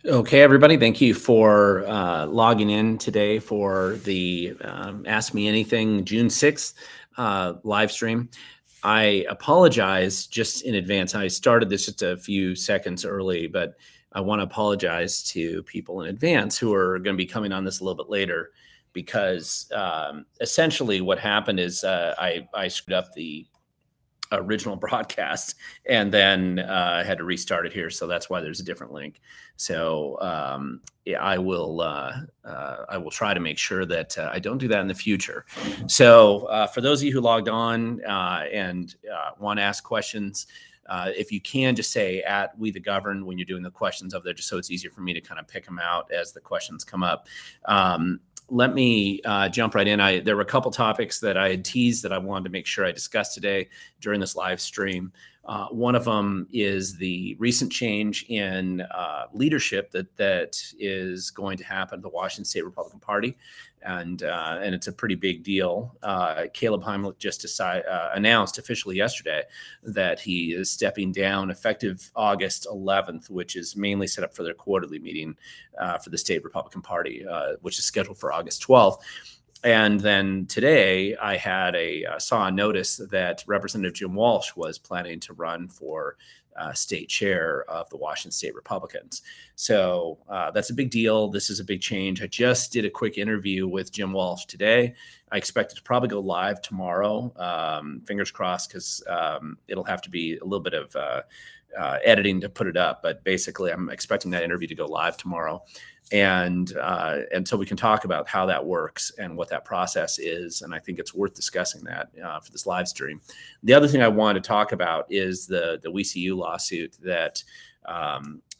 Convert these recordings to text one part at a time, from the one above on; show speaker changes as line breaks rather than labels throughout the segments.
Okay, everybody, thank you for logging in today for the Ask Me Anything June 6th live stream. I apologize just in advance. I started this just a few seconds early, but I want to apologize to people in advance who are going to be coming on this a little bit later because essentially what happened is I screwed up the original broadcast and then had to restart it here, so that's why there's a different link. So yeah, I will try to make sure that I don't do that in the future. So for those of you who logged on and want to ask questions, if you can just say at We the Govern when you're doing the questions over there, just so it's easier for me to kind of pick them out as the questions come up. Let me jump right in. There were a couple topics that I had teased that I wanted to make sure I discussed today during this live stream. One of them is the recent change in leadership that is going to happen at the Washington State Republican Party, and it's a pretty big deal. Caleb Heimlich just announced officially yesterday that he is stepping down effective August 11th, which is mainly set up for their quarterly meeting for the State Republican Party, which is scheduled for August 12th. And then today I saw a notice that Representative Jim Walsh was planning to run for state chair of the Washington State Republicans. So that's a big deal. This is a big change. I just did a quick interview with Jim Walsh today. I expect it to probably go live tomorrow. Fingers crossed, because it'll have to be a little bit of editing to put it up. But basically, I'm expecting that interview to go live tomorrow. And so we can talk about how that works and what that process is. And I think it's worth discussing that for this live stream. The other thing I wanted to talk about is the WECU lawsuit that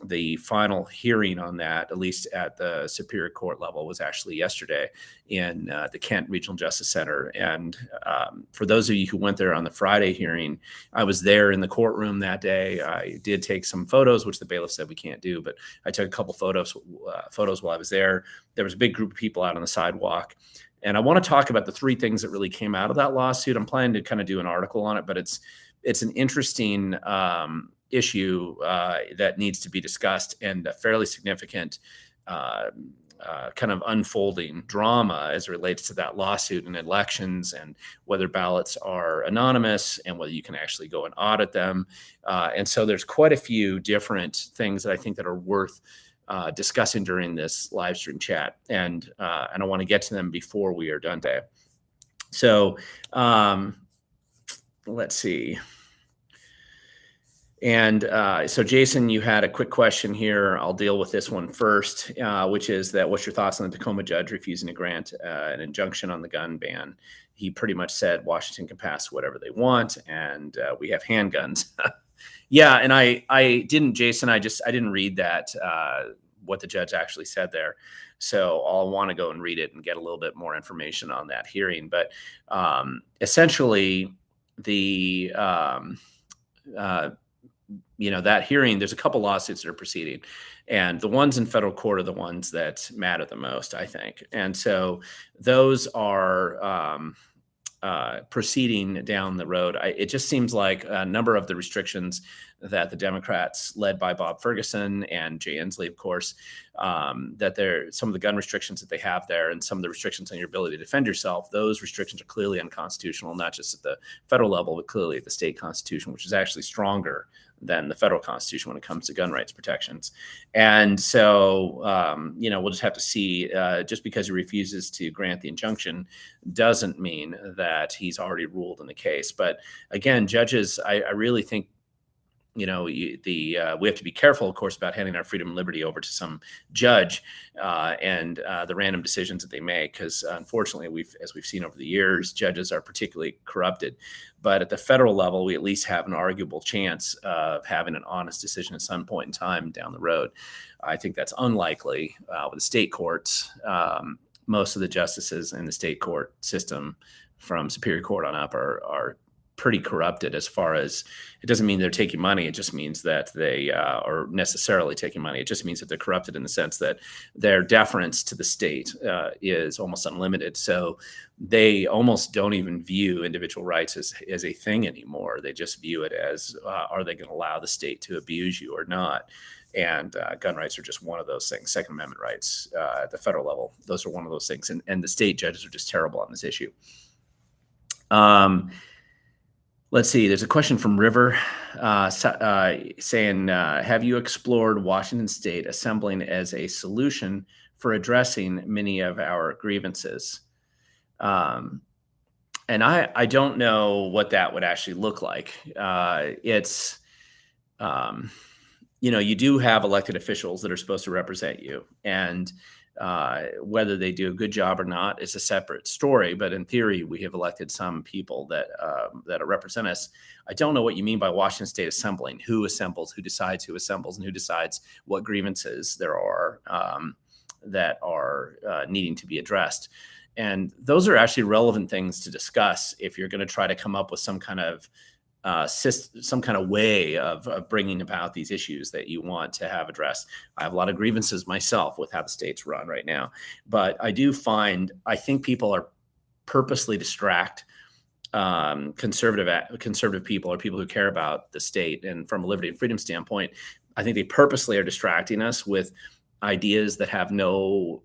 the final hearing on that, at least at the Superior Court level, was actually yesterday in the Kent Regional Justice Center. And for those of you who went there on the Friday hearing, I was there in the courtroom that day. I did take some photos, which the bailiff said we can't do, but I took a couple photos while I was there. There was a big group of people out on the sidewalk. And I want to talk about the three things that really came out of that lawsuit. I'm planning to kind of do an article on it, but it's an interesting issue that needs to be discussed, and a fairly significant kind of unfolding drama as it relates to that lawsuit and elections, and whether ballots are anonymous and whether you can actually go and audit them. And so there's quite a few different things that I think that are worth discussing during this live stream chat. And I want to get to them before we are done today. So let's see. And so, Jason, you had a quick question here. I'll deal with this one first, which is that what's your thoughts on the Tacoma judge refusing to grant an injunction on the gun ban? He pretty much said Washington can pass whatever they want, and we have handguns. Yeah, and I didn't, Jason. I didn't read that what the judge actually said there. So I'll want to go and read it and get a little bit more information on that hearing. But essentially, the that hearing, there's a couple lawsuits that are proceeding, and the ones in federal court are the ones that matter the most, I think. And so those are proceeding down the road. It just seems like a number of the restrictions that the Democrats, led by Bob Ferguson and Jay Inslee, of course, that some of the gun restrictions that they have there, and some of the restrictions on your ability to defend yourself, those restrictions are clearly unconstitutional, not just at the federal level, but clearly at the state constitution, which is actually stronger than the federal constitution when it comes to gun rights protections. And so, we'll just have to see. Just because he refuses to grant the injunction doesn't mean that he's already ruled in the case. But again, judges, I really think, we have to be careful, of course, about handing our freedom and liberty over to some judge and the random decisions that they make, because unfortunately, as we've seen over the years, judges are particularly corrupted. But at the federal level, we at least have an arguable chance of having an honest decision at some point in time down the road. I think that's unlikely with the state courts. Most of the justices in the state court system, from Superior Court on up, are pretty corrupted as far as, it doesn't mean they're taking money. It just means that they are necessarily taking money. It just means that they're corrupted in the sense that their deference to the state is almost unlimited. So they almost don't even view individual rights as a thing anymore. They just view it as, are they going to allow the state to abuse you or not? And gun rights are just one of those things. Second Amendment rights at the federal level, those are one of those things. And the state judges are just terrible on this issue. Let's see. There's a question from River saying, have you explored Washington State assembling as a solution for addressing many of our grievances? And I don't know what that would actually look like. It's, you do have elected officials that are supposed to represent you, and whether they do a good job or not is a separate story. But in theory, we have elected some people that represent us. I don't know what you mean by Washington State assembling. Who assembles? Who decides who assembles? And who decides what grievances there are that are needing to be addressed? And those are actually relevant things to discuss if you're going to try to come up with some kind of way of bringing about these issues that you want to have addressed. I have a lot of grievances myself with how the state's run right now, but I think people are purposely distract conservative people, or people who care about the state. And from a liberty and freedom standpoint, I think they purposely are distracting us with ideas that have no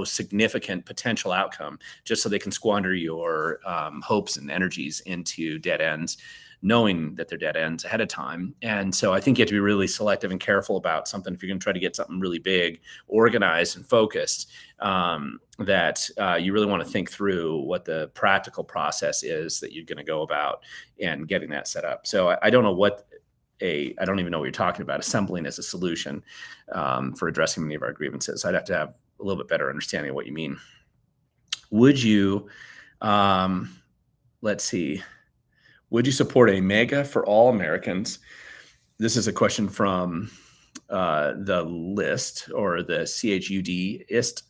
significant potential outcome, just so they can squander your hopes and energies into dead ends, knowing that they're dead ends ahead of time. And so I think you have to be really selective and careful about something. If you're going to try to get something really big, organized and focused, that you really want to think through what the practical process is that you're going to go about and getting that set up. So I don't know I don't even know what you're talking about, assembling as a solution for addressing many of our grievances. I'd have to have a little bit better understanding of what you mean. Would you, let's see, would you support a MAGA for all Americans? This is a question from the list, or the CHUD-ist.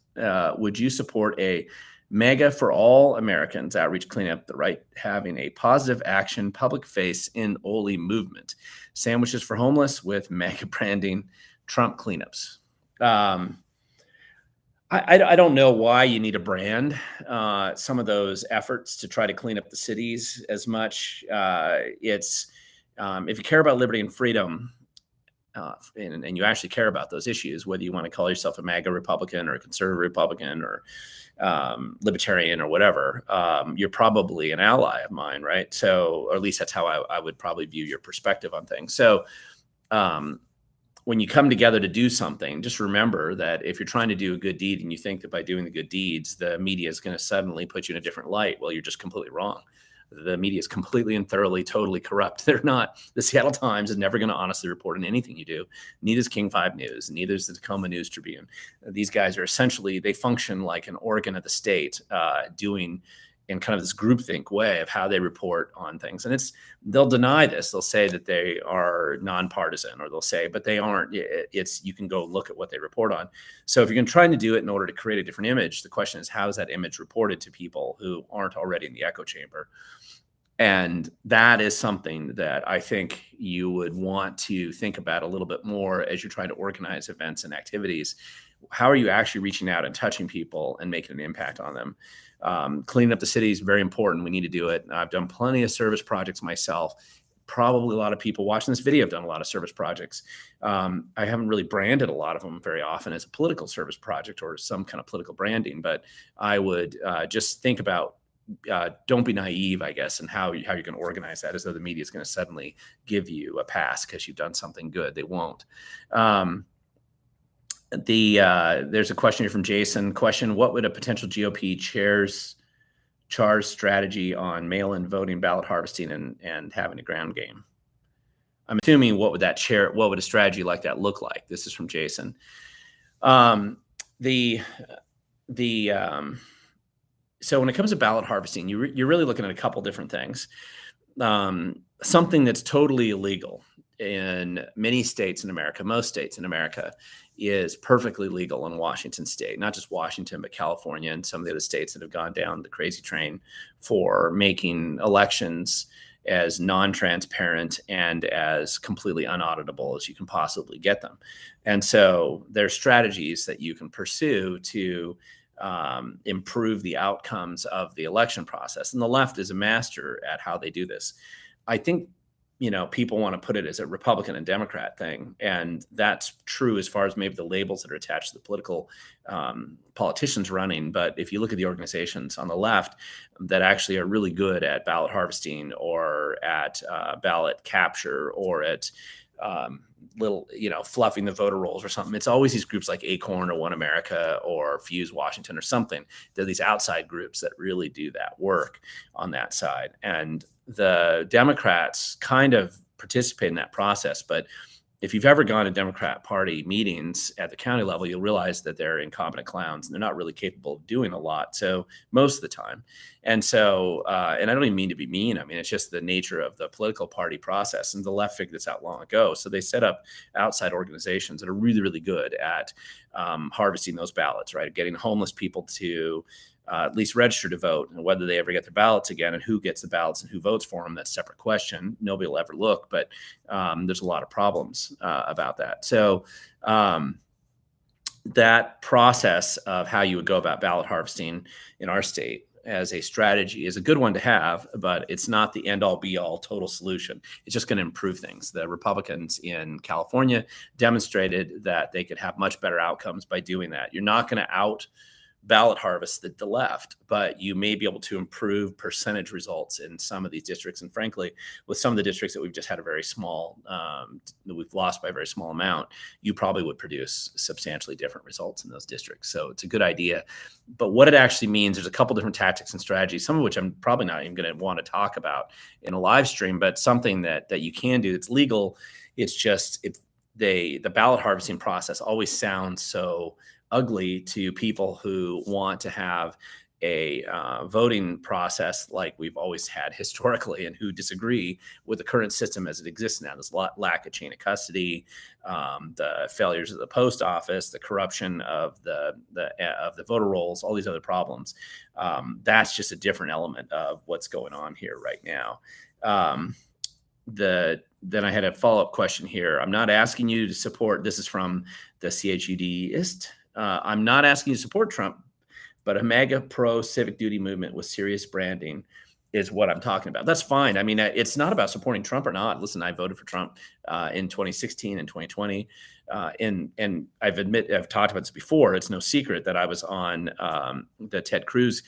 Would you support a MAGA for all Americans outreach cleanup, the right having a positive action public face in Ole movement, sandwiches for homeless with MAGA branding, Trump cleanups? I don't know why you need to brand some of those efforts to try to clean up the cities as much. It's if you care about liberty and freedom, and you actually care about those issues, whether you want to call yourself a MAGA Republican or a conservative Republican or libertarian or whatever, you're probably an ally of mine, right? So, or at least that's how I would probably view your perspective on things. So, when you come together to do something, just remember that if you're trying to do a good deed and you think that by doing the good deeds, the media is going to suddenly put you in a different light, well, you're just completely wrong. The media is completely and thoroughly, totally corrupt. They're not. The Seattle Times is never going to honestly report on anything you do. Neither is King 5 News. Neither is the Tacoma News Tribune. These guys are essentially, they function like an organ of the state, doing in kind of this groupthink way of how they report on things. And they'll deny this. They'll say that they are nonpartisan, or they'll say, but they aren't. You can go look at what they report on. So if you're trying to do it in order to create a different image, the question is, how is that image reported to people who aren't already in the echo chamber? And that is something that I think you would want to think about a little bit more as you're trying to organize events and activities. How are you actually reaching out and touching people and making an impact on them? Cleaning up the city is very important. We need to do it. I've done plenty of service projects myself. Probably a lot of people watching this video have done a lot of service projects. I haven't really branded a lot of them very often as a political service project or some kind of political branding, but I would just think about, don't be naive, I guess, and how you're going to organize that as though the media is going to suddenly give you a pass because you've done something good. They won't. There's a question here from Jason. Question: what would a potential GOP chair's strategy on mail-in voting, ballot harvesting, and having a ground game? I'm assuming what would a strategy like that look like? This is from Jason. So when it comes to ballot harvesting, you're really looking at a couple different things. Something that's totally illegal in many states in America, most states in America, is perfectly legal in Washington state. Not just Washington, but California and some of the other states that have gone down the crazy train for making elections as non-transparent and as completely unauditable as you can possibly get them. And so there's strategies that you can pursue to improve the outcomes of the election process. And the left is a master at how they do this. I think, people want to put it as a Republican and Democrat thing. And that's true as far as maybe the labels that are attached to the political politicians running. But if you look at the organizations on the left that actually are really good at ballot harvesting or at ballot capture or at fluffing the voter rolls or something, it's always these groups like Acorn or One America or Fuse Washington or something. They're these outside groups that really do that work on that side. And the Democrats kind of participate in that process. But if you've ever gone to Democrat Party meetings at the county level, you'll realize that they're incompetent clowns and they're not really capable of doing a lot. So most of the time. And so, and I don't even mean to be mean. I mean, it's just the nature of the political party process, and the left figured this out long ago. So they set up outside organizations that are really, really good at harvesting those ballots, right? Getting homeless people to at least register to vote, and whether they ever get their ballots again and who gets the ballots and who votes for them, that's a separate question. Nobody will ever look, but there's a lot of problems about that. So that process of how you would go about ballot harvesting in our state as a strategy is a good one to have, but it's not the end all be all total solution. It's just going to improve things. The Republicans in California demonstrated that they could have much better outcomes by doing that. You're not going to out ballot harvest the left, but you may be able to improve percentage results in some of these districts. And frankly, with some of the districts that we've just had a very small, that we've lost by a very small amount, you probably would produce substantially different results in those districts. So it's a good idea. But what it actually means, there's a couple different tactics and strategies, some of which I'm probably not even going to want to talk about in a live stream, but something that you can do. It's legal. It's just, the ballot harvesting process always sounds so ugly to people who want to have a voting process like we've always had historically, and who disagree with the current system as it exists now. There's a lack of chain of custody, the failures of the post office, the corruption of the voter rolls, all these other problems. That's just a different element of what's going on here right now. Then I had a follow-up question here. I'm not asking you to support, this is from the CHUDist. I'm not asking you to support Trump, but a MAGA pro civic duty movement with serious branding is what I'm talking about. That's fine. I mean, it's not about supporting Trump or not. Listen, I voted for Trump in 2016 and 2020. And I've talked about this before. It's no secret that I was on the Ted Cruz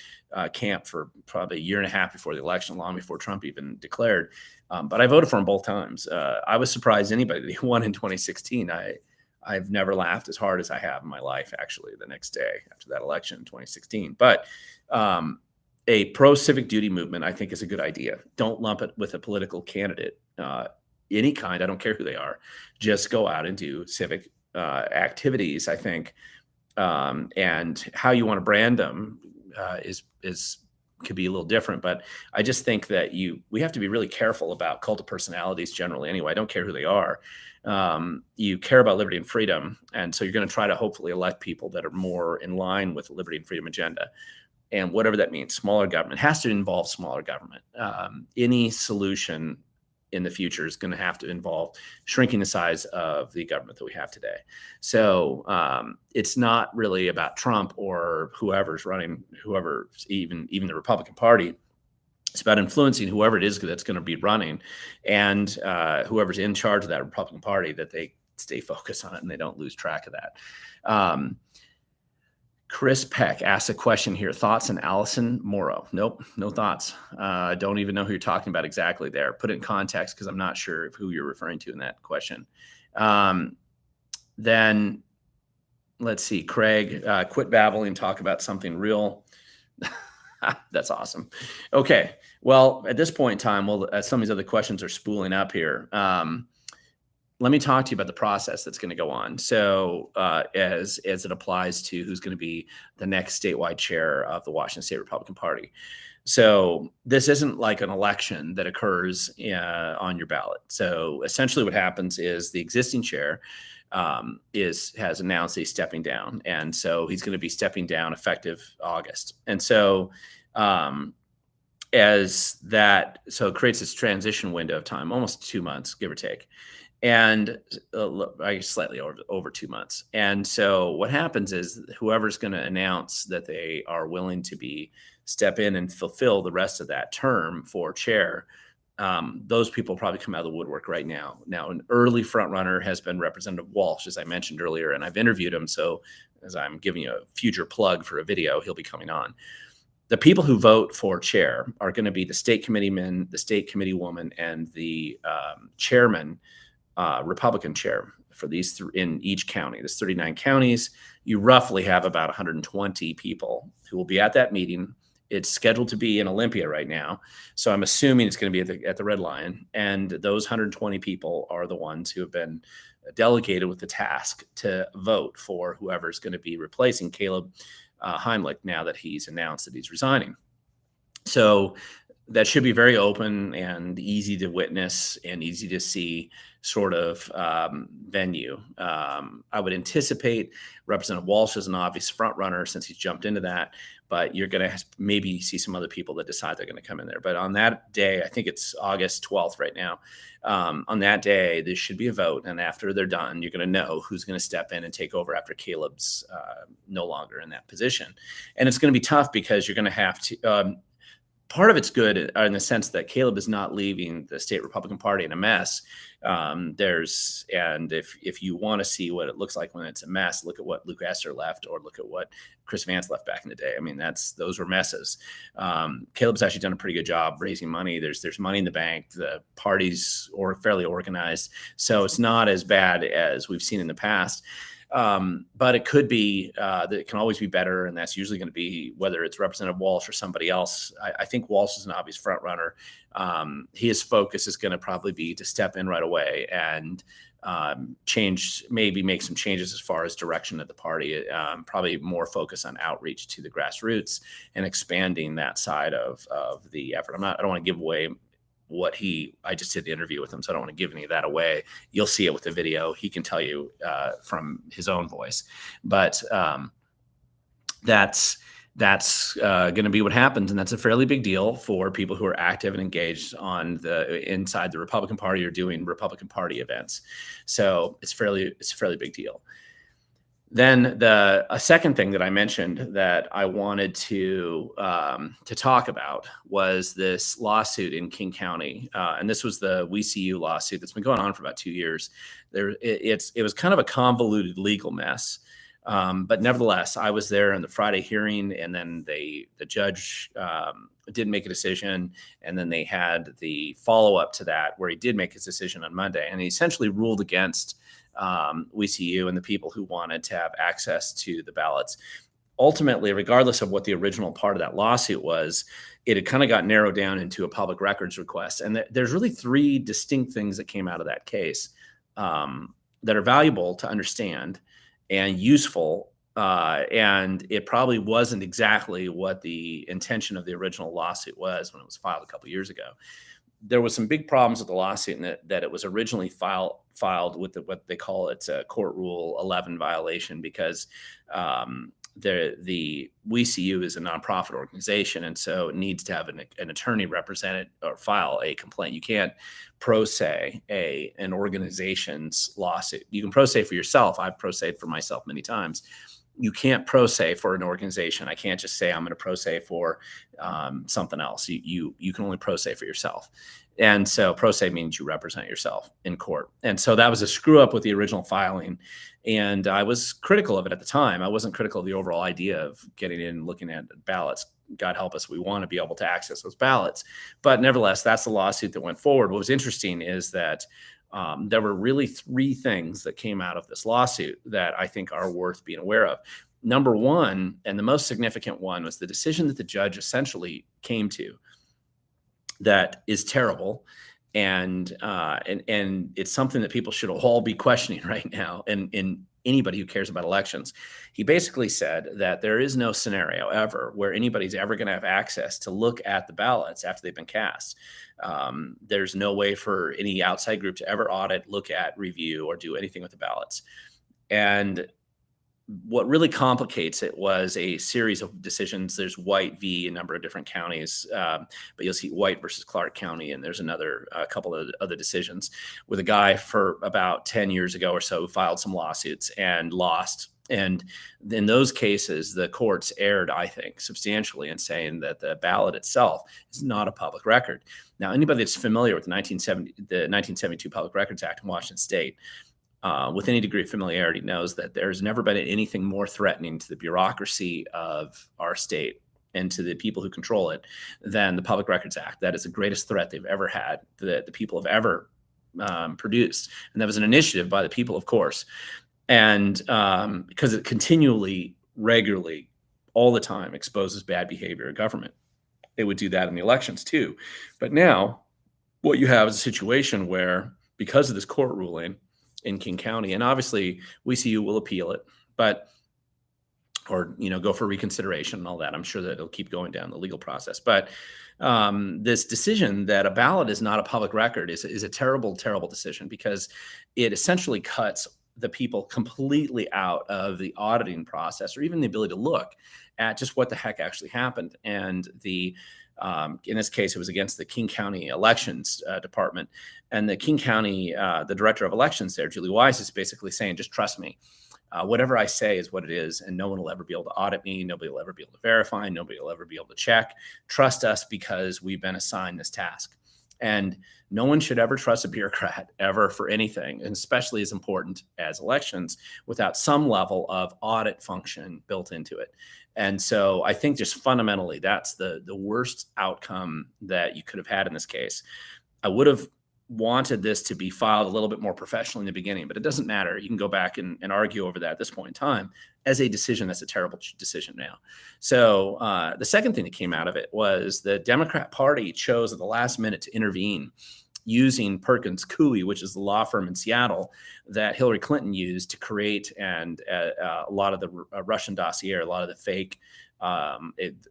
camp for probably a year and a half before the election, long before Trump even declared. But I voted for him both times. I was surprised anybody that he won in 2016. I've never laughed as hard as I have in my life, actually, the next day after that election in 2016. But a pro-civic duty movement, I think, is a good idea. Don't lump it with a political candidate, any kind. I don't care who they are. Just go out and do civic activities, I think. And how you want to brand them could be a little different. But I just think that we have to be really careful about cult of personalities generally. Anyway, I don't care who they are. You care about liberty and freedom. And so you're going to try to hopefully elect people that are more in line with the liberty and freedom agenda. And whatever that means, smaller government has to involve smaller government. Any solution in the future is going to have to involve shrinking the size of the government that we have today. So it's not really about Trump or whoever's running, even the Republican Party. It's about influencing whoever it is that's going to be running, and whoever's in charge of that Republican Party, that they stay focused on it and they don't lose track of that. Chris Peck asks a question here. Thoughts on Allison Morrow? Nope, no thoughts. Don't even know who you're talking about exactly there. Put it in context, because I'm not sure of who you're referring to in that question. Then let's see, Craig, quit babbling, talk about something real. That's awesome. Okay. Well, at this point in time, as some of these other questions are spooling up here, let me talk to you about the process that's going to go on. So as it applies to who's going to be the next statewide chair of the Washington State Republican Party. So this isn't like an election that occurs on your ballot. So essentially what happens is the existing chair has announced he's stepping down. And so he's going to be stepping down effective August. And so so it creates this transition window of time, almost 2 months, give or take, and I guess slightly over 2 months. And so what happens is whoever's going to announce that they are willing to step in and fulfill the rest of that term for chair, those people probably come out of the woodwork right now. Now, an early front runner has been Representative Walsh, as I mentioned earlier, and I've interviewed him. So as I'm giving you a future plug for a video, he'll be coming on. The people who vote for chair are going to be the state committeeman, the state committee woman, and the chairman, Republican chair for these in each county. There's 39 counties. You roughly have about 120 people who will be at that meeting. It's scheduled to be in Olympia right now, so I'm assuming it's going to be at the Red Lion. And those 120 people are the ones who have been delegated with the task to vote for whoever's going to be replacing Caleb Heimlich now that he's announced that he's resigning. So that should be very open and easy to witness and easy to see sort of venue. I would anticipate Representative Walsh is an obvious front runner since he's jumped into that, but you're going to maybe see some other people that decide they're going to come in there. But on that day, I think it's August 12th right now. On that day, there should be a vote. And after they're done, you're going to know who's going to step in and take over after Caleb's no longer in that position. And it's going to be tough because you're going to have to part of it's good in the sense that Caleb is not leaving the state Republican Party in a mess. And if you want to see what it looks like when it's a mess, look at what Luke Esser left, or look at what Chris Vance left back in the day. I mean, those were messes. Caleb's actually done a pretty good job raising money. There's money in the bank. The party's fairly organized, so it's not as bad as we've seen in the past. But it could be that it can always be better, and that's usually going to be whether it's Representative Walsh or somebody else. I think Walsh is an obvious front runner. His focus is going to probably be to step in right away and maybe make some changes as far as direction of the party. Probably more focus on outreach to the grassroots and expanding that side of the effort. I don't want to give away I just did the interview with him, so I don't want to give any of that away. You'll see it with the video. He can tell you from his own voice, but that's going to be what happens. And that's a fairly big deal for people who are active and engaged inside the Republican Party or doing Republican Party events. So it's a fairly big deal. Then a second thing that I mentioned that I wanted to talk about was this lawsuit in King County, and this was the WECU lawsuit that's been going on for about 2 years. It was kind of a convoluted legal mess, but nevertheless, I was there in the Friday hearing, and then the judge did make a decision, and then they had the follow up to that where he did make his decision on Monday, and he essentially ruled against WeiCU and the people who wanted to have access to the ballots. Ultimately, regardless of what the original part of that lawsuit was, it had kind of got narrowed down into a public records request. And there's really 3 distinct things that came out of that case that are valuable to understand and useful. And it probably wasn't exactly what the intention of the original lawsuit was when it was filed a couple of years ago. There was some big problems with the lawsuit in that it was originally filed with what they call a court rule 11 violation, because the WECU is a nonprofit organization, and so it needs to have an attorney represent it or file a complaint. You can't pro se an organization's lawsuit. You can pro se for yourself. I've pro se'd for myself many times. You can't pro se for an organization. I can't just say I'm going to pro se for something else. You can only pro se for yourself. And so pro se means you represent yourself in court. And so that was a screw up with the original filing. And I was critical of it at the time. I wasn't critical of the overall idea of getting in and looking at ballots. God help us, we want to be able to access those ballots. But nevertheless, that's the lawsuit that went forward. What was interesting is that there were really 3 things that came out of this lawsuit that I think are worth being aware of. Number one, and the most significant one, was the decision that the judge essentially came to that is terrible. And it's something that people should all be questioning right now. And anybody who cares about elections, he basically said that there is no scenario ever where anybody's ever going to have access to look at the ballots after they've been cast. There's no way for any outside group to ever audit, look at, review, or do anything with the ballots. And what really complicates it was a series of decisions. There's White v. a number of different counties, but you'll see White versus Clark County, and there's a couple of other decisions with a guy for about 10 years ago or so who filed some lawsuits and lost. And in those cases, the courts erred, I think, substantially in saying that the ballot itself is not a public record. Now, anybody that's familiar with the 1972 Public Records Act in Washington State, with any degree of familiarity, knows that there's never been anything more threatening to the bureaucracy of our state and to the people who control it than the Public Records Act. That is the greatest threat they've ever had, that the people have ever produced. And that was an initiative by the people, of course. And because it continually, regularly, all the time exposes bad behavior of government. It would do that in the elections too. But now what you have is a situation where, because of this court ruling in King County, and obviously WECU will appeal it, or go for reconsideration and all that. I'm sure that it'll keep going down the legal process. But this decision that a ballot is not a public record is a terrible, terrible decision, because it essentially cuts the people completely out of the auditing process, or even the ability to look at just what the heck actually happened. And in this case, it was against the King County Elections Department. And the King County, the director of elections there, Julie Weiss, is basically saying, just trust me. Whatever I say is what it is, and no one will ever be able to audit me. Nobody will ever be able to verify. Nobody will ever be able to check. Trust us, because we've been assigned this task. And no one should ever trust a bureaucrat ever for anything, and especially as important as elections, without some level of audit function built into it. And so I think just fundamentally, that's the worst outcome that you could have had in this case. I would have wanted this to be filed a little bit more professionally in the beginning, but it doesn't matter. You can go back and argue over that at this point in time. As a decision, that's a terrible decision now. So the second thing that came out of it was the Democrat Party chose at the last minute to intervene using Perkins Coie, which is the law firm in Seattle that Hillary Clinton used to create a lot of the Russian dossier, a lot of the fake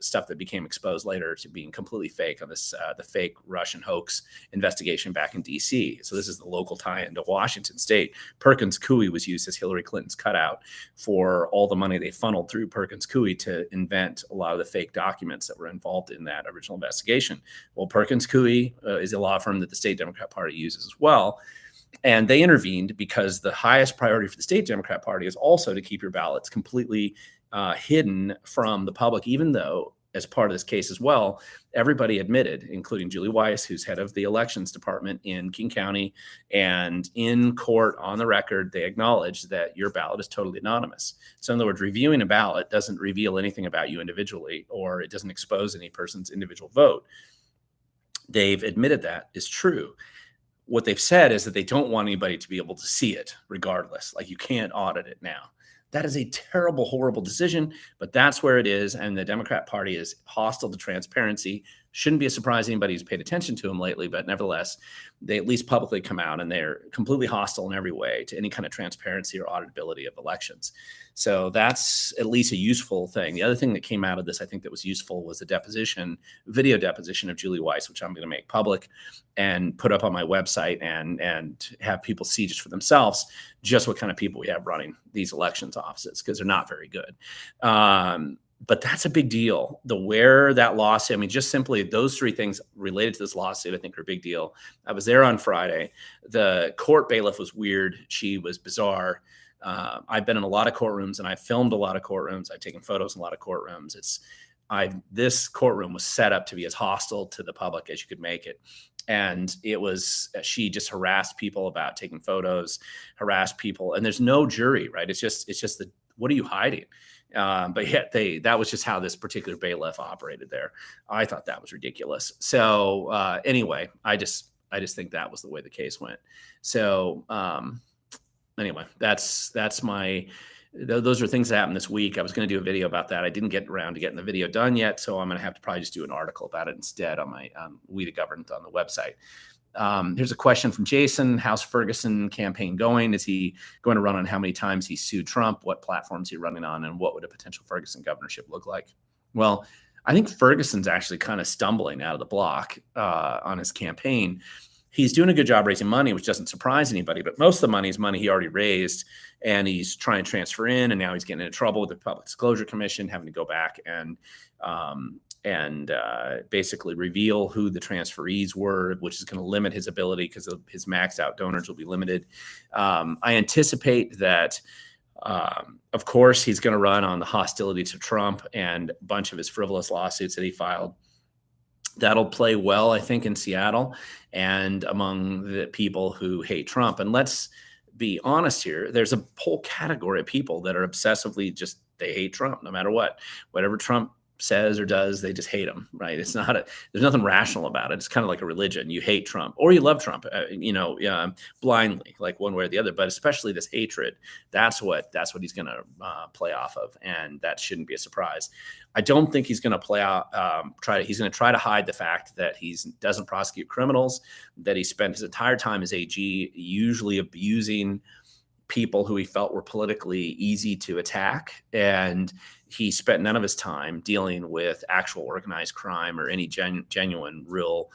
stuff that became exposed later to being completely fake on this, the fake Russian hoax investigation back in DC. So this is the local tie-in to Washington State. Perkins Coie was used as Hillary Clinton's cutout for all the money they funneled through Perkins Coie to invent a lot of the fake documents that were involved in that original investigation. Well, Perkins Coie is a law firm that the state Democrat Party uses as well. And they intervened because the highest priority for the state Democrat Party is also to keep your ballots completely hidden from the public, even though, as part of this case as well, everybody admitted, including Julie Weiss, who's head of the elections department in King County, and in court on the record, they acknowledged that your ballot is totally anonymous. So in other words, reviewing a ballot doesn't reveal anything about you individually, or it doesn't expose any person's individual vote. They've admitted that is true. What they've said is that they don't want anybody to be able to see it regardless. Like, you can't audit it now. That is a terrible, horrible decision, but that's where it is. And the Democrat Party is hostile to transparency. Shouldn't be a surprise to anybody who's paid attention to them lately, but nevertheless, they at least publicly come out and they're completely hostile in every way to any kind of transparency or auditability of elections. So that's at least a useful thing. The other thing that came out of this, I think, that was useful was the video deposition of Julie Weiss, which I'm going to make public and put up on my website and have people see just for themselves just what kind of people we have running these elections offices, because they're not very good. But that's a big deal. Where that lawsuit, I mean, just simply those three things related to this lawsuit, I think, are a big deal. I was there on Friday. The court bailiff was weird. She was bizarre. I've been in a lot of courtrooms and I've filmed a lot of courtrooms. I've taken photos in a lot of courtrooms. This courtroom was set up to be as hostile to the public as you could make it. And she just harassed people about taking photos, harassed people. And there's no jury, right? It's just what are you hiding? But yet that was just how this particular bailiff operated there. I thought that was ridiculous. So anyway, I just think that was the way the case went. So anyway, those are things that happened this week. I was going to do a video about that. I didn't get around to getting the video done yet, so I'm going to have to probably just do an article about it instead on my We the Government on the website. Here's a question from Jason. How's Ferguson campaign going? Is he going to run on how many times he sued Trump? What platforms is he running on? And what would a potential Ferguson governorship look like? Well, I think Ferguson's actually kind of stumbling out of the block on his campaign. he's doing a good job raising money, which doesn't surprise anybody. But most of the money is money he already raised, and he's trying to transfer in, and now he's getting into trouble with the Public Disclosure Commission, having to go back and basically reveal who the transferees were, which is going to limit his ability because his maxed out donors will be limited. I anticipate that, of course, he's going to run on the hostility to Trump and a bunch of his frivolous lawsuits that he filed. That'll play well, I think, in Seattle and among the people who hate Trump. And let's be honest here, there's a whole category of people that are obsessively just, they hate Trump no matter what. Whatever Trump says or does, they just hate him, right? It's not there's nothing rational about it. It's kind of like a religion. You hate Trump or you love Trump, blindly, like one way or the other. But especially this hatred, that's what he's going to play off of, and that shouldn't be a surprise. I don't think he's going to play out. He's going to try to hide the fact that he doesn't prosecute criminals, that he spent his entire time as AG usually abusing people who he felt were politically easy to attack, and he spent none of his time dealing with actual organized crime or any genuine, real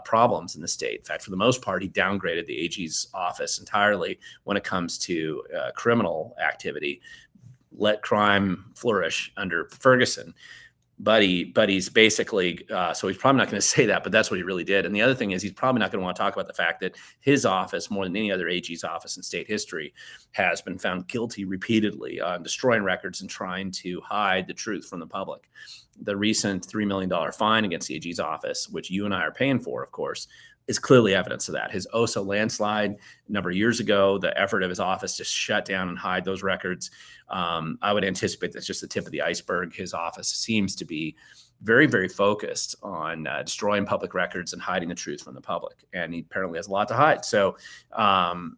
problems in the state. In fact, for the most part, he downgraded the AG's office entirely when it comes to criminal activity. Let crime flourish under Ferguson. But he's basically, so he's probably not going to say that, but that's what he really did. And the other thing is he's probably not going to want to talk about the fact that his office, more than any other AG's office in state history, has been found guilty repeatedly on destroying records and trying to hide the truth from the public. The recent $3 million fine against the AG's office, which you and I are paying for, of course, is clearly evidence of that. His OSO landslide a number of years ago, the effort of his office to shut down and hide those records. I would anticipate that's just the tip of the iceberg. His office seems to be very, very focused on destroying public records and hiding the truth from the public. And he apparently has a lot to hide. So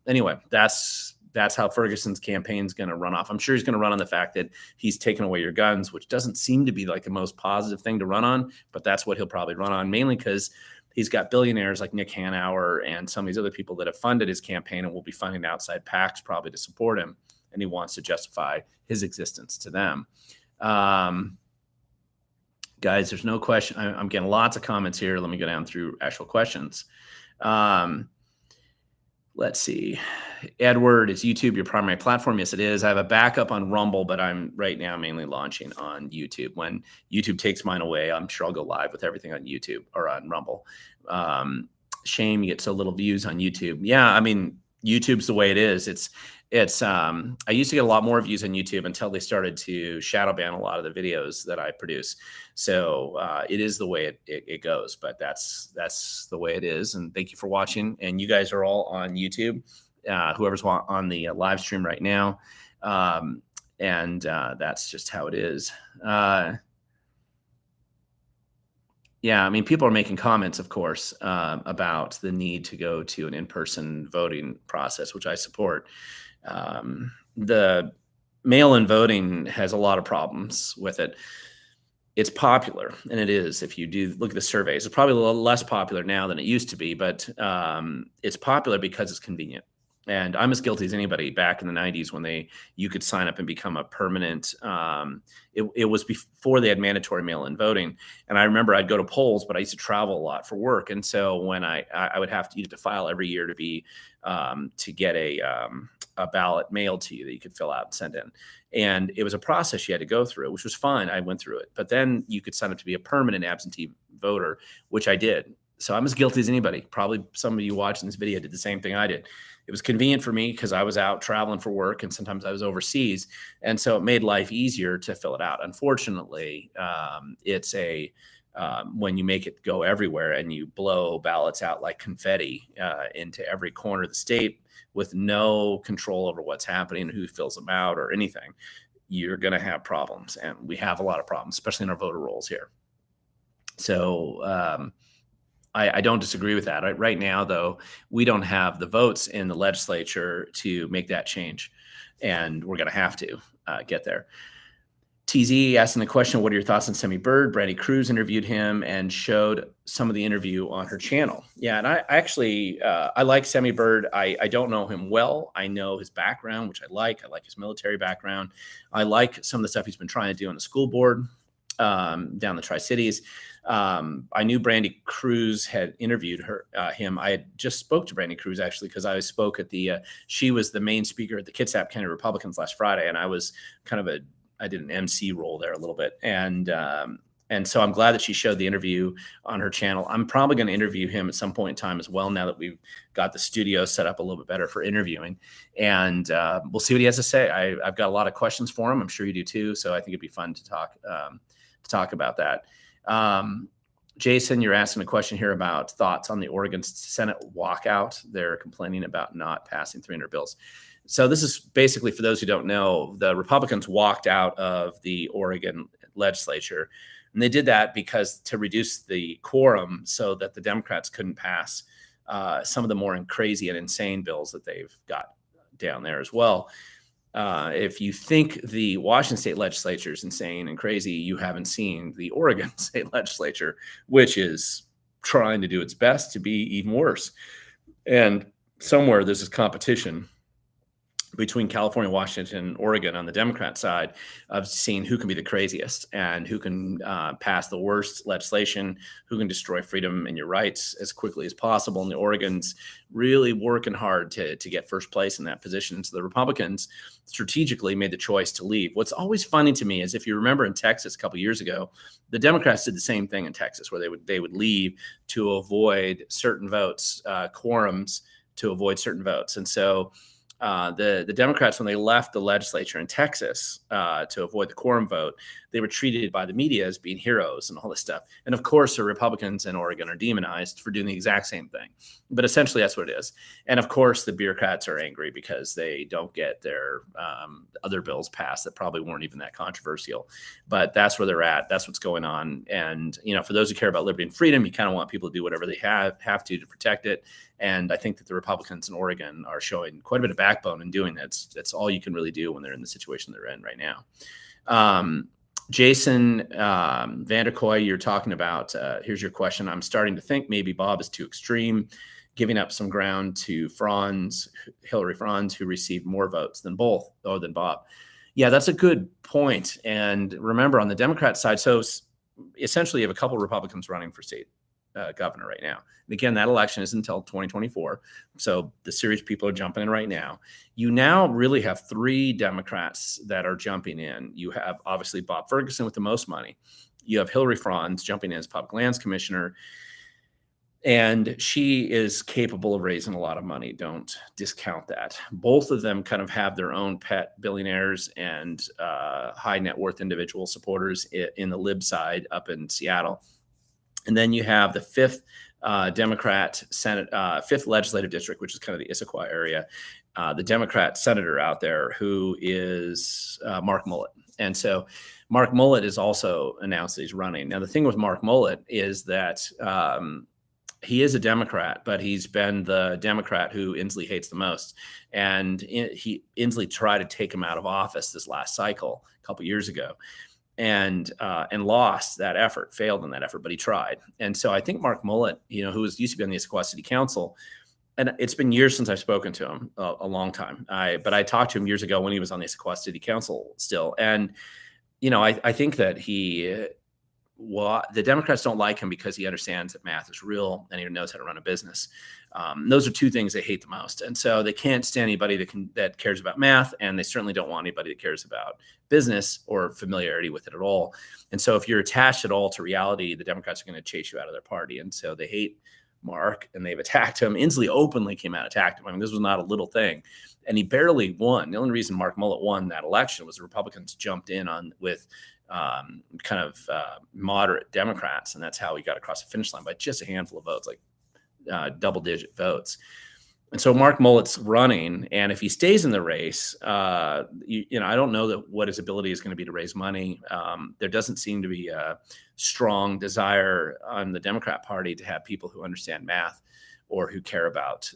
anyway, that's how Ferguson's campaign is going to run off. I'm sure he's going to run on the fact that he's taken away your guns, which doesn't seem to be like the most positive thing to run on, but that's what he'll probably run on, mainly because he's got billionaires like Nick Hanauer and some of these other people that have funded his campaign and will be funding outside PACs probably to support him. And he wants to justify his existence to them. Guys, there's no question. I'm getting lots of comments here. Let me go down through actual questions. Let's see. Edward, is YouTube your primary platform? Yes, it is. I have a backup on Rumble, but I'm right now mainly launching on YouTube. When YouTube takes mine away, I'm sure I'll go live with everything on YouTube or on Rumble. Shame you get so little views on YouTube. Yeah, I mean, YouTube's the way it is. I used to get a lot more views on YouTube until they started to shadow ban a lot of the videos that I produce. So it is the way it goes, but that's the way it is. And thank you for watching. And you guys are all on YouTube, whoever's on the live stream right now. That's just how it is. Yeah, I mean, people are making comments, of course, about the need to go to an in-person voting process, which I support. The mail-in voting has a lot of problems with it. It's popular, and it is. If you do look at the surveys, it's probably a little less popular now than it used to be, but it's popular because it's convenient. And I'm as guilty as anybody. Back in the 90s when you could sign up and become a permanent, it was before they had mandatory mail-in voting. And I remember I'd go to polls, but I used to travel a lot for work. And so when I would have to file every year to get a ballot mailed to you that you could fill out and send in. And it was a process you had to go through, which was fine. I went through it. But then you could sign up to be a permanent absentee voter, which I did. So I'm as guilty as anybody. Probably some of you watching this video did the same thing I did. It was convenient for me because I was out traveling for work and sometimes I was overseas. And so it made life easier to fill it out. Unfortunately, it's when you make it go everywhere and you blow ballots out like confetti into every corner of the state with no control over what's happening, who fills them out or anything, you're going to have problems. And we have a lot of problems, especially in our voter rolls here. So I don't disagree with that. Right now, though, we don't have the votes in the legislature to make that change. And we're going to have to get there. TZ asking the question, what are your thoughts on Semi Bird? Brandy Cruz interviewed him and showed some of the interview on her channel. Yeah, and I actually, I like Semi Bird. I don't know him well. I know his background, which I like. I like his military background. I like some of the stuff he's been trying to do on the school board. down the Tri-Cities. I knew Brandy Cruz had interviewed him. I had just spoke to Brandy Cruz actually because I spoke at she was the main speaker at the Kitsap County Republicans last Friday, and I was I did an MC role there a little bit, and so I'm glad that she showed the interview on her channel. I'm probably going to interview him at some point in time as well, now that we've got the studio set up a little bit better for interviewing. And we'll see what he has to say. I've got a lot of questions for him. I'm sure you do too. So I think it'd be fun to talk about that. Jason, you're asking a question here about thoughts on the Oregon Senate walkout. They're complaining about not passing 300 bills. So this is basically, for those who don't know, the Republicans walked out of the Oregon legislature. And they did that because to reduce the quorum so that the Democrats couldn't pass some of the more crazy and insane bills that they've got down there as well. If you think the Washington state legislature is insane and crazy, you haven't seen the Oregon state legislature, which is trying to do its best to be even worse. And somewhere there's this competition between California, Washington, and Oregon on the Democrat side of seeing who can be the craziest and who can pass the worst legislation, who can destroy freedom and your rights as quickly as possible. And the Oregon's really working hard to get first place in that position. So the Republicans strategically made the choice to leave. What's always funny to me is, if you remember in Texas a couple of years ago, the Democrats did the same thing in Texas, where they would leave to avoid certain votes, quorums to avoid certain votes. And so the Democrats, when they left the legislature in Texas to avoid the quorum vote, they were treated by the media as being heroes and all this stuff. And of course, the Republicans in Oregon are demonized for doing the exact same thing. But essentially, that's what it is. And of course, the bureaucrats are angry because they don't get their other bills passed that probably weren't even that controversial. But that's where they're at. That's what's going on. And, for those who care about liberty and freedom, you kind of want people to do whatever they have to protect it. And I think that the Republicans in Oregon are showing quite a bit of backbone in doing that. That's all you can really do when they're in the situation they're in right now. Jason Vanderkoy, you're talking about, here's your question. I'm starting to think maybe Bob is too extreme, giving up some ground to Hillary Franz, who received more votes than than Bob. Yeah, that's a good point. And remember, on the Democrat side, so essentially you have a couple of Republicans running for state governor right now. And again, that election isn't until 2024. So the serious people are jumping in right now. You now really have three Democrats that are jumping in. You have obviously Bob Ferguson with the most money. You have Hillary Franz jumping in as public lands commissioner. And she is capable of raising a lot of money. Don't discount that. Both of them kind of have their own pet billionaires and high net worth individual supporters in the lib side up in Seattle. And then you have the fifth Democrat Senate, fifth legislative district, which is kind of the Issaquah area, the Democrat senator out there who is Mark Mullet. And so Mark Mullet is also announced that he's running. Now, the thing with Mark Mullet is that he is a Democrat, but he's been the Democrat who Inslee hates the most. And Inslee tried to take him out of office this last cycle a couple years ago. And lost that effort, failed in that effort, but he tried. And so I think Mark Mullet, who used to be on the Issaquah City Council, and it's been years since I've spoken to him, a long time. But I talked to him years ago when he was on the Issaquah City Council still. And, I think that the Democrats don't like him because he understands that math is real and he knows how to run a business. Those are two things they hate the most. And so they can't stand anybody that cares about math, and they certainly don't want anybody that cares about business or familiarity with it at all. And so if you're attached at all to reality, the Democrats are going to chase you out of their party. And so they hate Mark, and they've attacked him. Inslee openly came out and attacked him. I mean, this was not a little thing. And he barely won. The only reason Mark Mullet won that election was the Republicans jumped in with moderate Democrats, and that's how he got across the finish line by just a handful of votes, like double-digit votes. And so Mark Mullet's running, and if he stays in the race, I don't know what his ability is going to be to raise money. There doesn't seem to be a strong desire on the Democrat Party to have people who understand math or who care about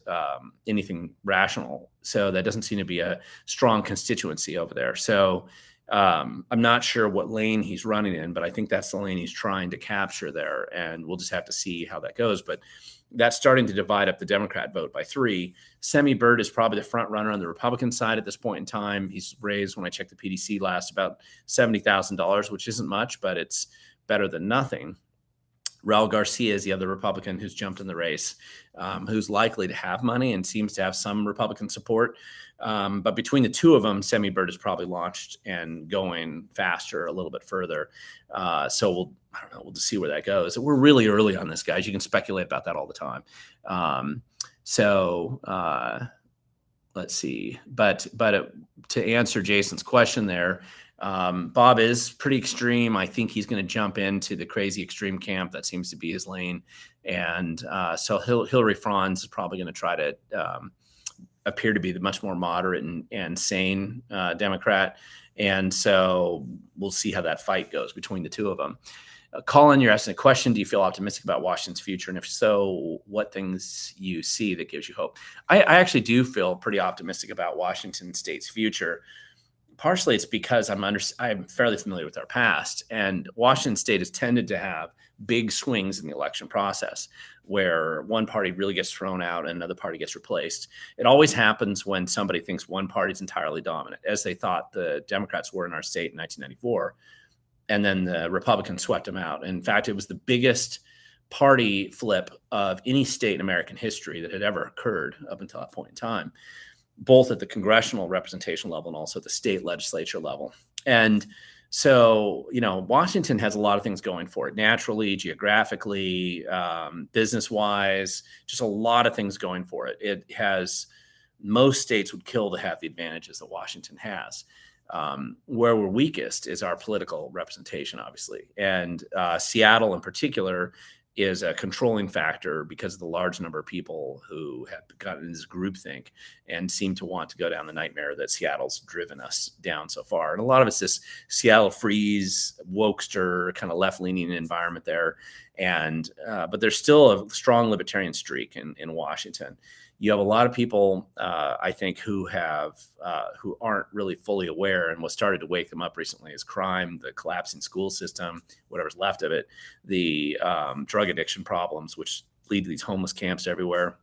anything rational. So that doesn't seem to be a strong constituency over there. So I'm not sure what lane he's running in, but I think that's the lane he's trying to capture there. And we'll just have to see how that goes. But That's starting to divide up the Democrat vote by 3. Semi Bird is probably the front runner on the Republican side at this point in time. He's raised, when I checked the PDC last, about $70,000, which isn't much, but it's better than nothing. Raul Garcia is the other Republican who's jumped in the race, who's likely to have money and seems to have some Republican support. But between the two of them, Semi Bird is probably launched and going faster, a little bit further. So I don't know, we'll just see where that goes. We're really early on this, guys. You can speculate about that all the time. Let's see. But to answer Jason's question there, Bob is pretty extreme. I think he's going to jump into the crazy extreme camp. That seems to be his lane. And so Hillary Franz is probably going to try to appear to be the much more moderate and sane Democrat. And so we'll see how that fight goes between the two of them. Colin, you're asking a question. Do you feel optimistic about Washington's future? And if so, what things you see that gives you hope? I actually do feel pretty optimistic about Washington State's future. Partially, it's because I'm fairly familiar with our past, and Washington State has tended to have big swings in the election process where one party really gets thrown out and another party gets replaced. It always happens when somebody thinks one party is entirely dominant, as they thought the Democrats were in our state in 1994, and then the Republicans swept them out. In fact, it was the biggest party flip of any state in American history that had ever occurred up until that point in time, both at the congressional representation level and also at the state legislature level. And so, Washington has a lot of things going for it, naturally, geographically, business-wise, just a lot of things going for it. It has, most states would kill to have the advantages that Washington has. Where we're weakest is our political representation, obviously. And Seattle in particular is a controlling factor because of the large number of people who have gotten in this groupthink and seem to want to go down the nightmare that Seattle's driven us down so far. And a lot of it's this Seattle freeze, wokester, kind of left-leaning environment there. And but there's still a strong libertarian streak in Washington. You have a lot of people, I think, who aren't really fully aware, and what started to wake them up recently is crime, the collapsing school system, whatever's left of it, the drug addiction problems, which lead to these homeless camps everywhere.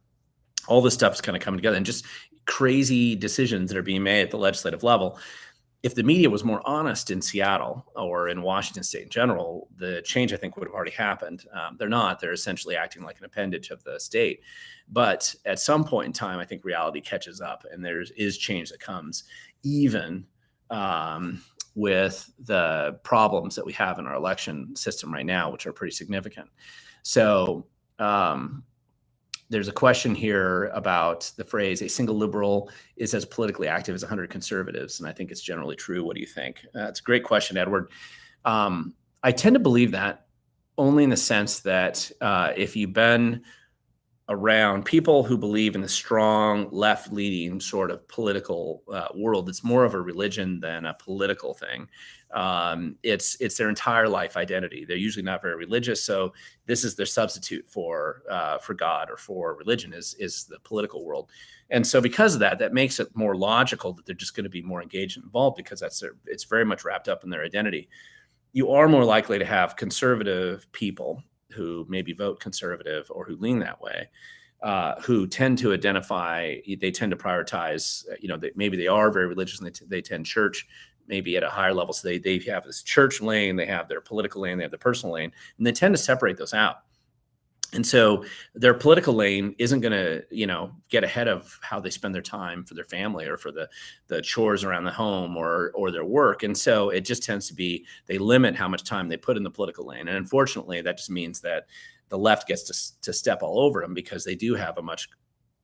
All this stuff is kind of coming together, and just crazy decisions that are being made at the legislative level. If the media was more honest in Seattle or in Washington State in general, the change, I think, would have already happened. They're not. They're essentially acting like an appendage of the state. But at some point in time, I think reality catches up, and there is change that comes, even with the problems that we have in our election system right now, which are pretty significant. So there's a question here about the phrase, a single liberal is as politically active as 100 conservatives. And I think it's generally true. What do you think? It's a great question, Edward. I tend to believe that only in the sense that if you've been around people who believe in the strong left-leaning sort of political world, it's more of a religion than a political thing. It's their entire life identity. They're usually not very religious, so this is their substitute for God or for religion is the political world. And so because of that, that makes it more logical that they're just going to be more engaged and involved, because it's very much wrapped up in their identity. You are more likely to have conservative people who maybe vote conservative or who lean that way, who tend to identify, they tend to prioritize, maybe they are very religious and they attend church maybe at a higher level. So they have this church lane, they have their political lane, they have their personal lane, and they tend to separate those out. And so their political lane isn't going to, get ahead of how they spend their time for their family or for the chores around the home or their work. And so it just tends to be, they limit how much time they put in the political lane. And unfortunately, that just means that the left gets to step all over them because they do have a much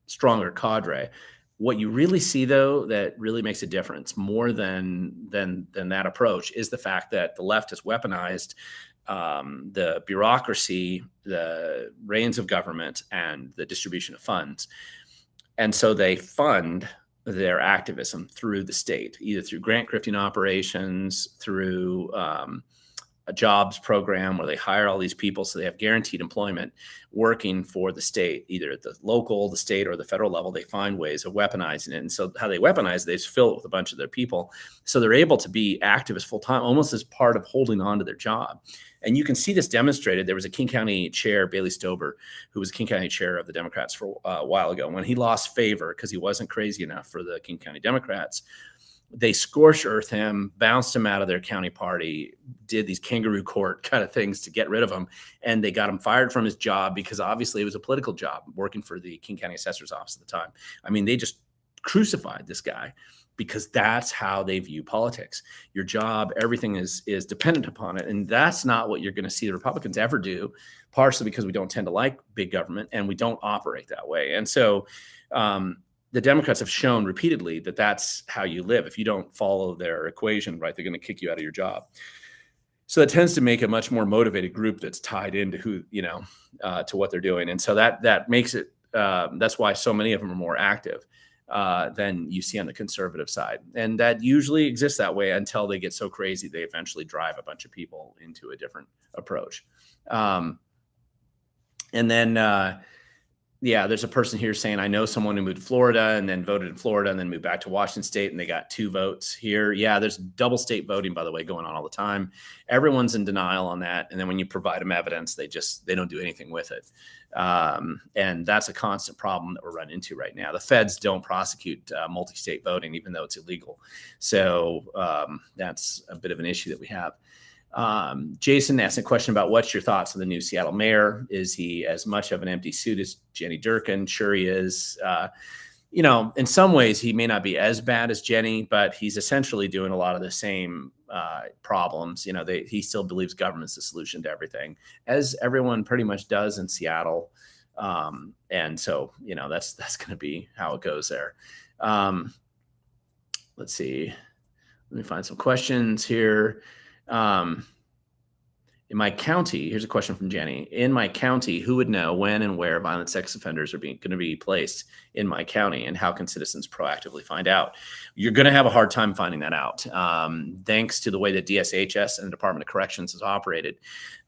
stronger cadre. What you really see, though, that really makes a difference more than that approach is the fact that the left has weaponized the bureaucracy, the reins of government, and the distribution of funds. And so they fund their activism through the state, either through grant grifting operations, through a jobs program where they hire all these people so they have guaranteed employment working for the state, either at the local, the state, or the federal level. They find ways of weaponizing it. And so how they weaponize it, they just fill it with a bunch of their people. So they're able to be activists full time, almost as part of holding on to their job. And you can see this demonstrated. There was a King County chair, Bailey Stober, who was King County chair of the Democrats for a while ago. When he lost favor because he wasn't crazy enough for the King County Democrats, they scorched earth him, bounced him out of their county party, did these kangaroo court kind of things to get rid of him. And they got him fired from his job because obviously it was a political job working for the King County Assessor's Office at the time. I mean, they just crucified this guy because that's how they view politics. Your job, everything is dependent upon it. And that's not what you're going to see the Republicans ever do, partially because we don't tend to like big government and we don't operate that way. And so the Democrats have shown repeatedly that that's how you live. If you don't follow their equation, right, they're going to kick you out of your job. So that tends to make a much more motivated group that's tied into who, to what they're doing. And so that makes it, that's why so many of them are more active than you see on the conservative side. And that usually exists that way until they get so crazy, they eventually drive a bunch of people into a different approach. And then, there's a person here saying, I know someone who moved to Florida and then voted in Florida and then moved back to Washington State and they got 2 votes here. Yeah, there's double state voting, by the way, going on all the time. Everyone's in denial on that. And then when you provide them evidence, they don't do anything with it. And that's a constant problem that we're running into right now. The feds don't prosecute multi-state voting, even though it's illegal. So that's a bit of an issue that we have. Jason asked a question about what's your thoughts on the new Seattle mayor? Is he as much of an empty suit as Jenny Durkan? Sure he is. In some ways he may not be as bad as Jenny, but he's essentially doing a lot of the same problems. He still believes government's the solution to everything, as everyone pretty much does in Seattle. And so, that's going to be how it goes there. Let's see. Let me find some questions here. In my county, here's a question from Jenny. In my county, who would know when and where violent sex offenders are going to be placed in my county, and how can citizens proactively find out? You're going to have a hard time finding that out, thanks to the way that DSHS and the Department of Corrections has operated.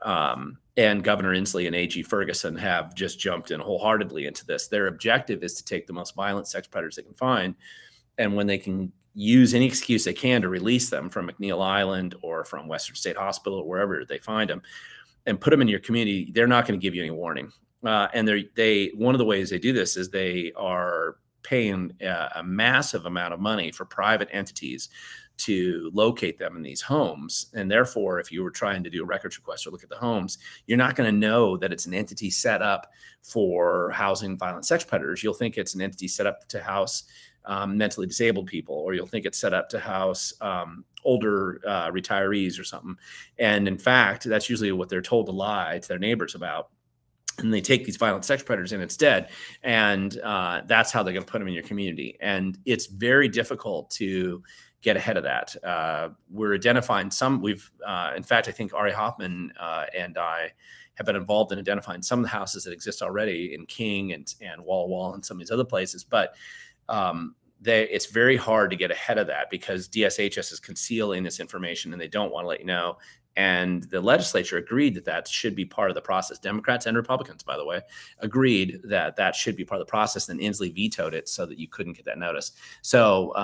And Governor Inslee and AG Ferguson have just jumped in wholeheartedly into this. Their objective is to take the most violent sex predators they can find, and when they can use any excuse they can to release them from McNeil Island or from Western State Hospital or wherever they find them and put them in your community, they're not going to give you any warning. And one of the ways they do this is they are paying a massive amount of money for private entities to locate them in these homes. And therefore, if you were trying to do a records request or look at the homes, you're not going to know that it's an entity set up for housing violent sex predators. You'll think it's an entity set up to house mentally disabled people, or you'll think it's set up to house older retirees or something. And in fact, that's usually what they're told to lie to their neighbors about. And they take these violent sex predators in instead. And that's how they're going to put them in your community. And it's very difficult to get ahead of that. We're identifying some. In fact, I think Ari Hoffman and I have been involved in identifying some of the houses that exist already in King and Walla Walla and some of these other places. But it's very hard to get ahead of that because DSHS is concealing this information and they don't want to let you know. And the legislature agreed that should be part of the process. Democrats and Republicans, by the way, agreed that should be part of the process. Then Inslee vetoed it so that you couldn't get that notice. So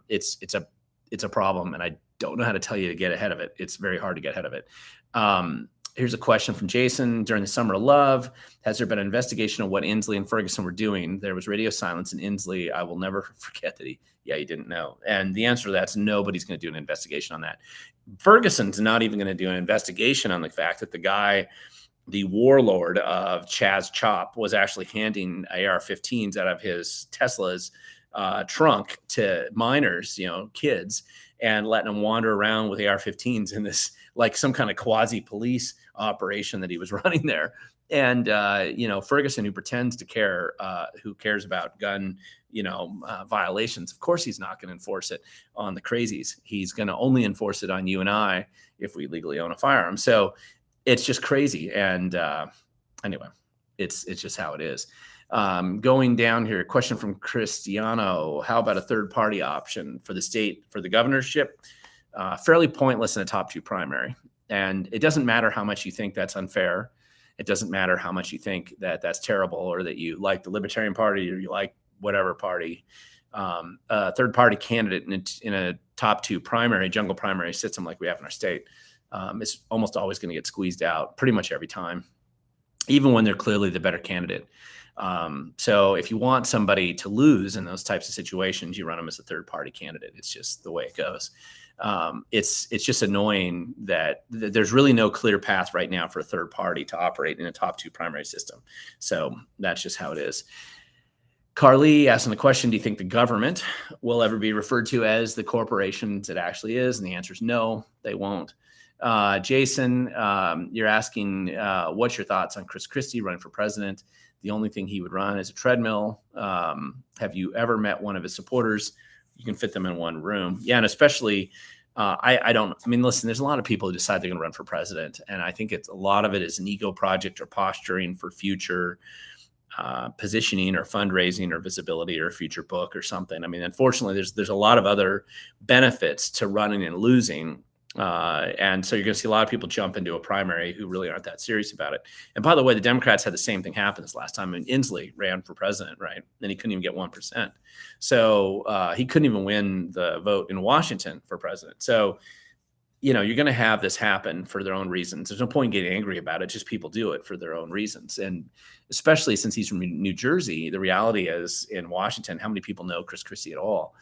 it's a problem, and I don't know how to tell you to get ahead of it. It's very hard to get ahead of it. Here's a question from Jason. During the Summer of Love, has there been an investigation of what Inslee and Ferguson were doing? There was radio silence in Inslee. I will never forget that he didn't know. And the answer to that's nobody's going to do an investigation on that. Ferguson's not even going to do an investigation on the fact that the guy, the warlord of Chaz Chop, was actually handing AR-15s out of his Tesla's trunk to minors, kids, and letting them wander around with AR-15s in this, like some kind of quasi police operation that he was running there. And, Ferguson, who pretends to care, who cares about gun, violations, of course, he's not going to enforce it on the crazies. He's going to only enforce it on you and I if we legally own a firearm. So it's just crazy. And anyway, it's just how it is. Going down here, a question from Cristiano. How about a third party option for the state, for the governorship? Fairly pointless in a top 2 primary. And it doesn't matter how much you think that's unfair. It doesn't matter how much you think that that's terrible, or that you like the Libertarian Party or you like whatever party. A third party candidate in a top 2 primary, jungle primary system like we have in our state, is almost always going to get squeezed out pretty much every time, even when they're clearly the better candidate. So if you want somebody to lose in those types of situations, you run them as a third party candidate. It's just the way it goes. It's just annoying that there's really no clear path right now for a third party to operate in a top two primary system. So that's just how it is. Carly asking the question, do you think the government will ever be referred to as the corporations it actually is? And the answer is no, they won't. Jason, you're asking, what's your thoughts on Chris Christie running for president? The only thing he would run is a treadmill. Have you ever met one of his supporters? You can fit them in one room. Yeah, and especially, listen, there's a lot of people who decide they're going to run for president. And I think a lot of it is an ego project or posturing for future positioning or fundraising or visibility or a future book or something. I mean, unfortunately, there's a lot of other benefits to running and losing. And so you're going to see a lot of people jump into a primary who really aren't that serious about it. And by the way, the Democrats had the same thing happen this last time. And Inslee ran for president, right? And he couldn't even get 1%. So he couldn't even win the vote in Washington for president. So, you're going to have this happen for their own reasons. There's no point in getting angry about it. Just people do it for their own reasons. And especially since he's from New Jersey, the reality is in Washington, how many people know Chris Christie at all?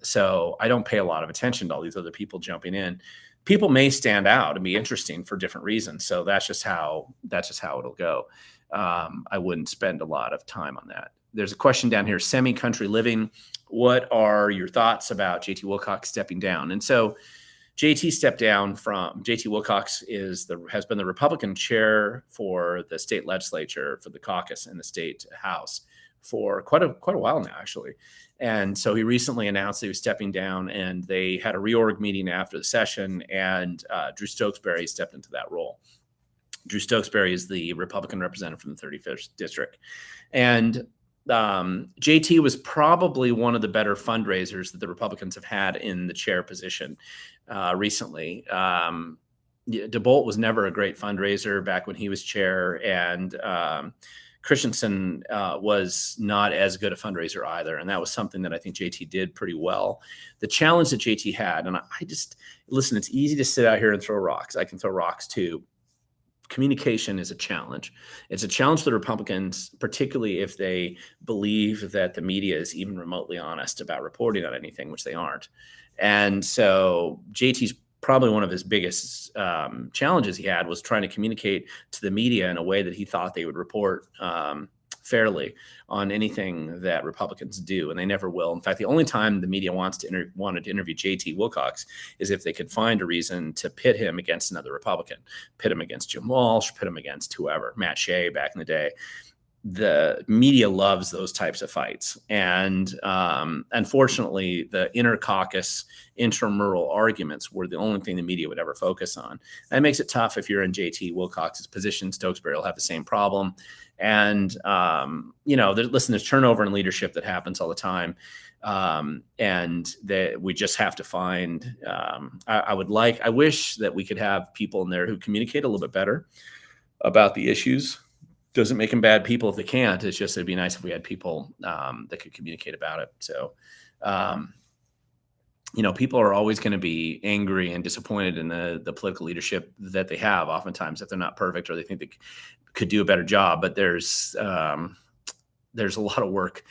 So I don't pay a lot of attention to all these other people jumping in. People may stand out and be interesting for different reasons. So that's just how it'll go. I wouldn't spend a lot of time on that. There's a question down here, semi-country living. What are your thoughts about JT Wilcox stepping down? And so JT stepped down from JT Wilcox has been the Republican chair for the state legislature, for the caucus in the state house for quite a while now, actually. And so he recently announced that he was stepping down, and they had a reorg meeting after the session, and Drew Stokesbury stepped into that role. Drew Stokesbury is the Republican representative from the 31st district. And JT was probably one of the better fundraisers that the Republicans have had in the chair position recently. DeBolt was never a great fundraiser back when he was chair, and Christensen was not as good a fundraiser either. And that was something that I think JT did pretty well. The challenge that JT had, and listen, it's easy to sit out here and throw rocks. I can throw rocks too. Communication is a challenge. It's a challenge for the Republicans, particularly if they believe that the media is even remotely honest about reporting on anything, which they aren't. And so JT's probably one of his biggest challenges he had was trying to communicate to the media in a way that he thought they would report fairly on anything that Republicans do, and they never will. In fact, the only time the media wanted to interview JT Wilcox is if they could find a reason to pit him against another Republican, pit him against Jim Walsh, pit him against whoever, Matt Shea back in the day. The media loves those types of fights. And unfortunately, the inner caucus, intramural arguments were the only thing the media would ever focus on. That makes it tough if you're in JT Wilcox's position. Stokesbury will have the same problem. And, there's turnover in leadership that happens all the time. And that we just have to find, I wish that we could have people in there who communicate a little bit better about the issues. Doesn't make them bad people if they can't. It's just, it'd be nice if we had people that could communicate about it. So, people are always going to be angry and disappointed in the political leadership that they have, oftentimes if they're not perfect or they think they could do a better job. But there's a lot of work.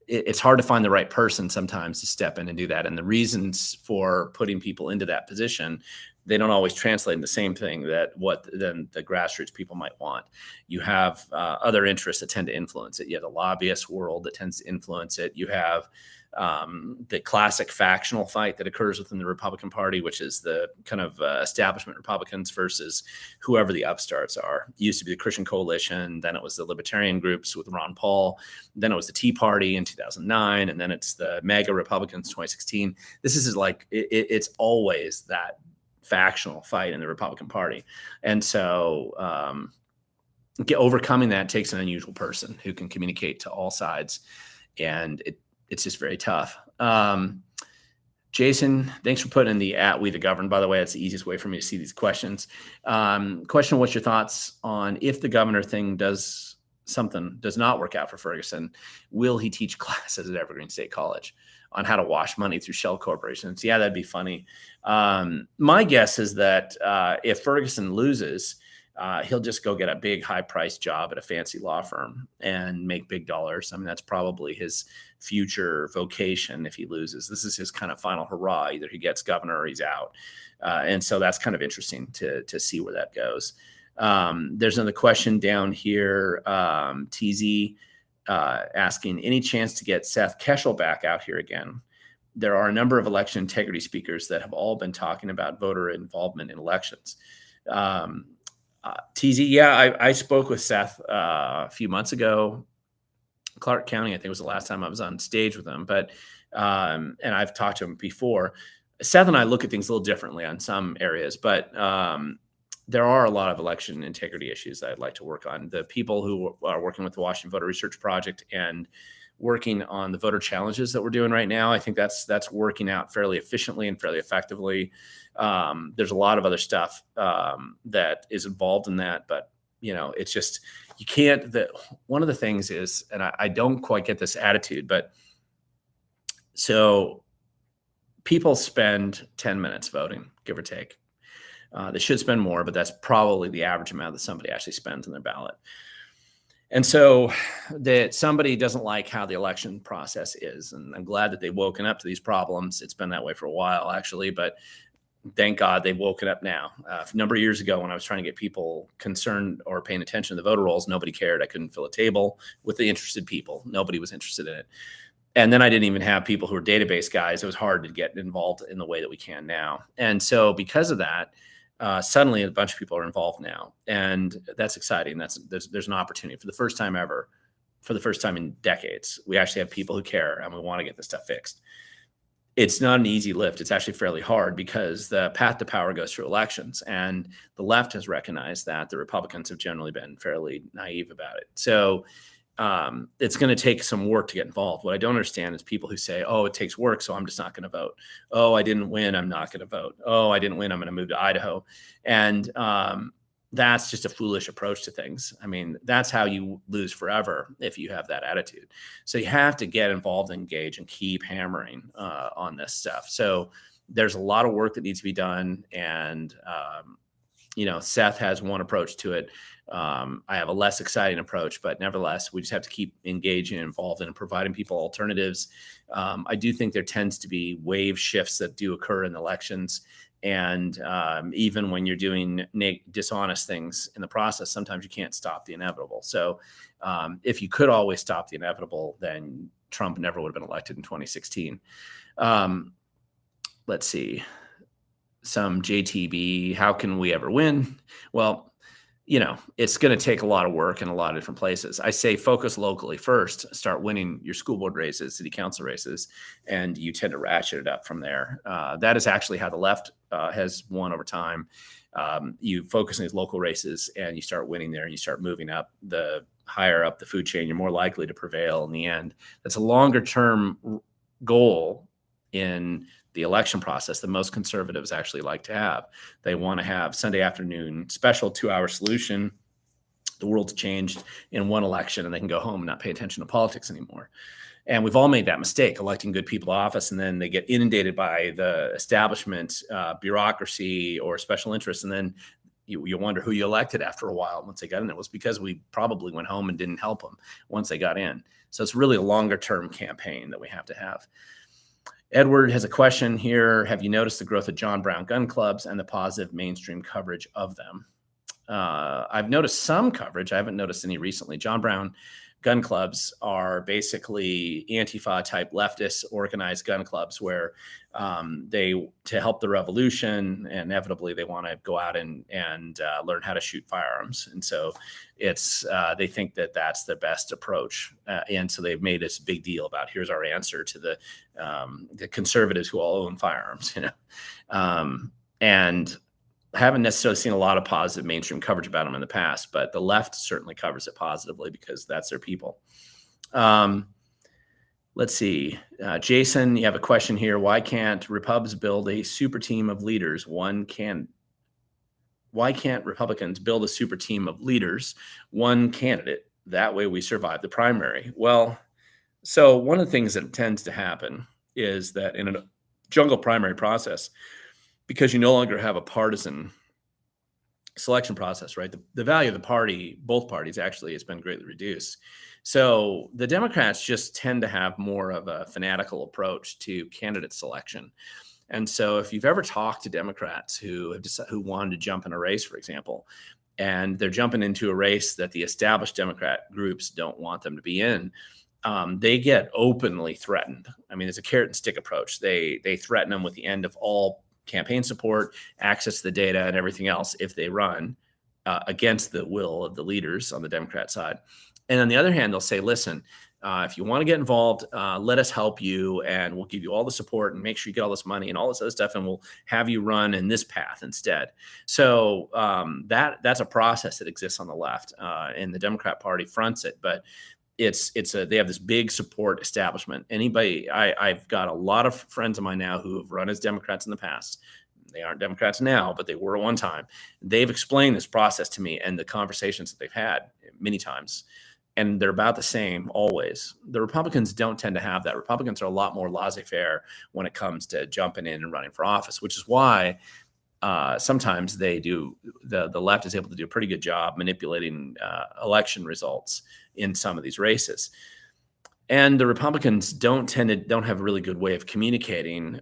It's hard to find the right person sometimes to step in and do that. And the reasons for putting people into that position, they don't always translate in the same thing than the grassroots people might want. You have other interests that tend to influence it. You have the lobbyist world that tends to influence it. You have the classic factional fight that occurs within the Republican Party, which is the kind of establishment Republicans versus whoever the upstarts are. It used to be the Christian Coalition, then it was the Libertarian groups with Ron Paul, then it was the Tea Party in 2009, and then it's the MAGA Republicans 2016. This is like, it's always that factional fight in the Republican Party. And so overcoming that takes an unusual person who can communicate to all sides. And it's just very tough. Jason, thanks for putting in the @We the Govern. By the way, that's the easiest way for me to see these questions. Question, what's your thoughts on if the governor thing does not work out for Ferguson, will he teach classes at Evergreen State College? on how to wash money through shell corporations. Yeah, that'd be funny. My guess is that if Ferguson loses, he'll just go get a big high-priced job at a fancy law firm and make big dollars. I mean, that's probably his future vocation if he loses. This is his kind of final hurrah. Either he gets governor or he's out. And so that's kind of interesting to see where that goes. There's another question down here, TZ, asking, any chance to get Seth Keshel back out here again? There are a number of election integrity speakers that have all been talking about voter involvement in elections. TZ, yeah, I spoke with Seth a few months ago. Clark County, I think, was the last time I was on stage with him. But and I've talked to him before. Seth and I look at things a little differently on some areas, but there are a lot of election integrity issues that I'd like to work on. The people who are working with the Washington Voter Research Project and working on the voter challenges that we're doing right now, I think that's working out fairly efficiently and fairly effectively. There's a lot of other stuff that is involved in that, but it's just, you can't. One of the things is, and I don't quite get this attitude, but so people spend 10 minutes voting, give or take. They should spend more, but that's probably the average amount that somebody actually spends on their ballot. And so that somebody doesn't like how the election process is. And I'm glad that they've woken up to these problems. It's been that way for a while, actually, but thank God they've woken up now. A number of years ago, when I was trying to get people concerned or paying attention to the voter rolls, nobody cared. I couldn't fill a table with the interested people. Nobody was interested in it. And then I didn't even have people who were database guys. It was hard to get involved in the way that we can now. And so because of that, suddenly a bunch of people are involved now, and that's exciting. There's an opportunity for the first time ever, for the first time in decades. We actually have people who care, and we want to get this stuff fixed. It's not an easy lift. It's actually fairly hard because the path to power goes through elections, and the left has recognized that. The Republicans have generally been fairly naive about it. So it's going to take some work to get involved. What I don't understand is people who say, oh, it takes work, so I'm just not going to vote. Oh, I didn't win, I'm not going to vote. Oh, I didn't win, I'm going to move to Idaho. And that's just a foolish approach to things. I mean, that's how you lose forever if you have that attitude. So you have to get involved, engage, and keep hammering on this stuff. So there's a lot of work that needs to be done. And, Seth has one approach to it. I have a less exciting approach, but nevertheless, we just have to keep engaging and involved and providing people alternatives. I do think there tends to be wave shifts that do occur in elections. And even when you're doing dishonest things in the process, sometimes you can't stop the inevitable. So if you could always stop the inevitable, then Trump never would have been elected in 2016. Let's see. Some JTB, how can we ever win? Well, it's going to take a lot of work in a lot of different places. I say focus locally first, start winning your school board races, city council races, and you tend to ratchet it up from there. That is actually how the left has won over time. You focus on these local races and you start winning there, and you start moving up the higher up the food chain. You're more likely to prevail in the end. That's a longer term goal in the election process that most conservatives actually like to have. They want to have Sunday afternoon special 2-hour solution. The world's changed in one election and they can go home and not pay attention to politics anymore. And we've all made that mistake, electing good people to office, and then they get inundated by the establishment, bureaucracy, or special interests. And then you wonder who you elected after a while once they got in. It was because we probably went home and didn't help them once they got in. So it's really a longer term campaign that we have to have. Edward has a question here. Have you noticed the growth of John Brown gun clubs and the positive mainstream coverage of them? I've noticed some coverage. I haven't noticed any recently. John Brown gun clubs are basically Antifa type leftist organized gun clubs where to help the revolution, inevitably they want to go out and learn how to shoot firearms. And so they think that that's the best approach. And so they've made this big deal about, here's our answer to the conservatives who all own firearms, and I haven't necessarily seen a lot of positive mainstream coverage about them in the past, but the left certainly covers it positively because that's their people. Let's see. Jason, you have a question here. Why can't Repubs build a super team of leaders? Why can't Republicans build a super team of leaders, one candidate? That way we survive the primary. Well, so one of the things that tends to happen is that in a jungle primary process, because you no longer have a partisan selection process, right? The value of the party, both parties actually, has been greatly reduced. So the Democrats just tend to have more of a fanatical approach to candidate selection. And so if you've ever talked to Democrats who have who wanted to jump in a race, for example, and they're jumping into a race that the established Democrat groups don't want them to be in, they get openly threatened. I mean, it's a carrot and stick approach. They threaten them with the end of all campaign support, access to the data, and everything else if they run against the will of the leaders on the Democrat side. And on the other hand, they'll say, listen, if you want to get involved, let us help you, and we'll give you all the support and make sure you get all this money and all this other stuff, and we'll have you run in this path instead. So that's a process that exists on the left, and the Democrat Party fronts it, but they have this big support establishment. I've got a lot of friends of mine now who have run as Democrats in the past. They aren't Democrats now, but they were at one time. They've explained this process to me and the conversations that they've had many times. And they're about the same always. The Republicans don't tend to have that. Republicans are a lot more laissez-faire when it comes to jumping in and running for office, which is why sometimes the left is able to do a pretty good job manipulating election results in some of these races. And the Republicans don't have a really good way of communicating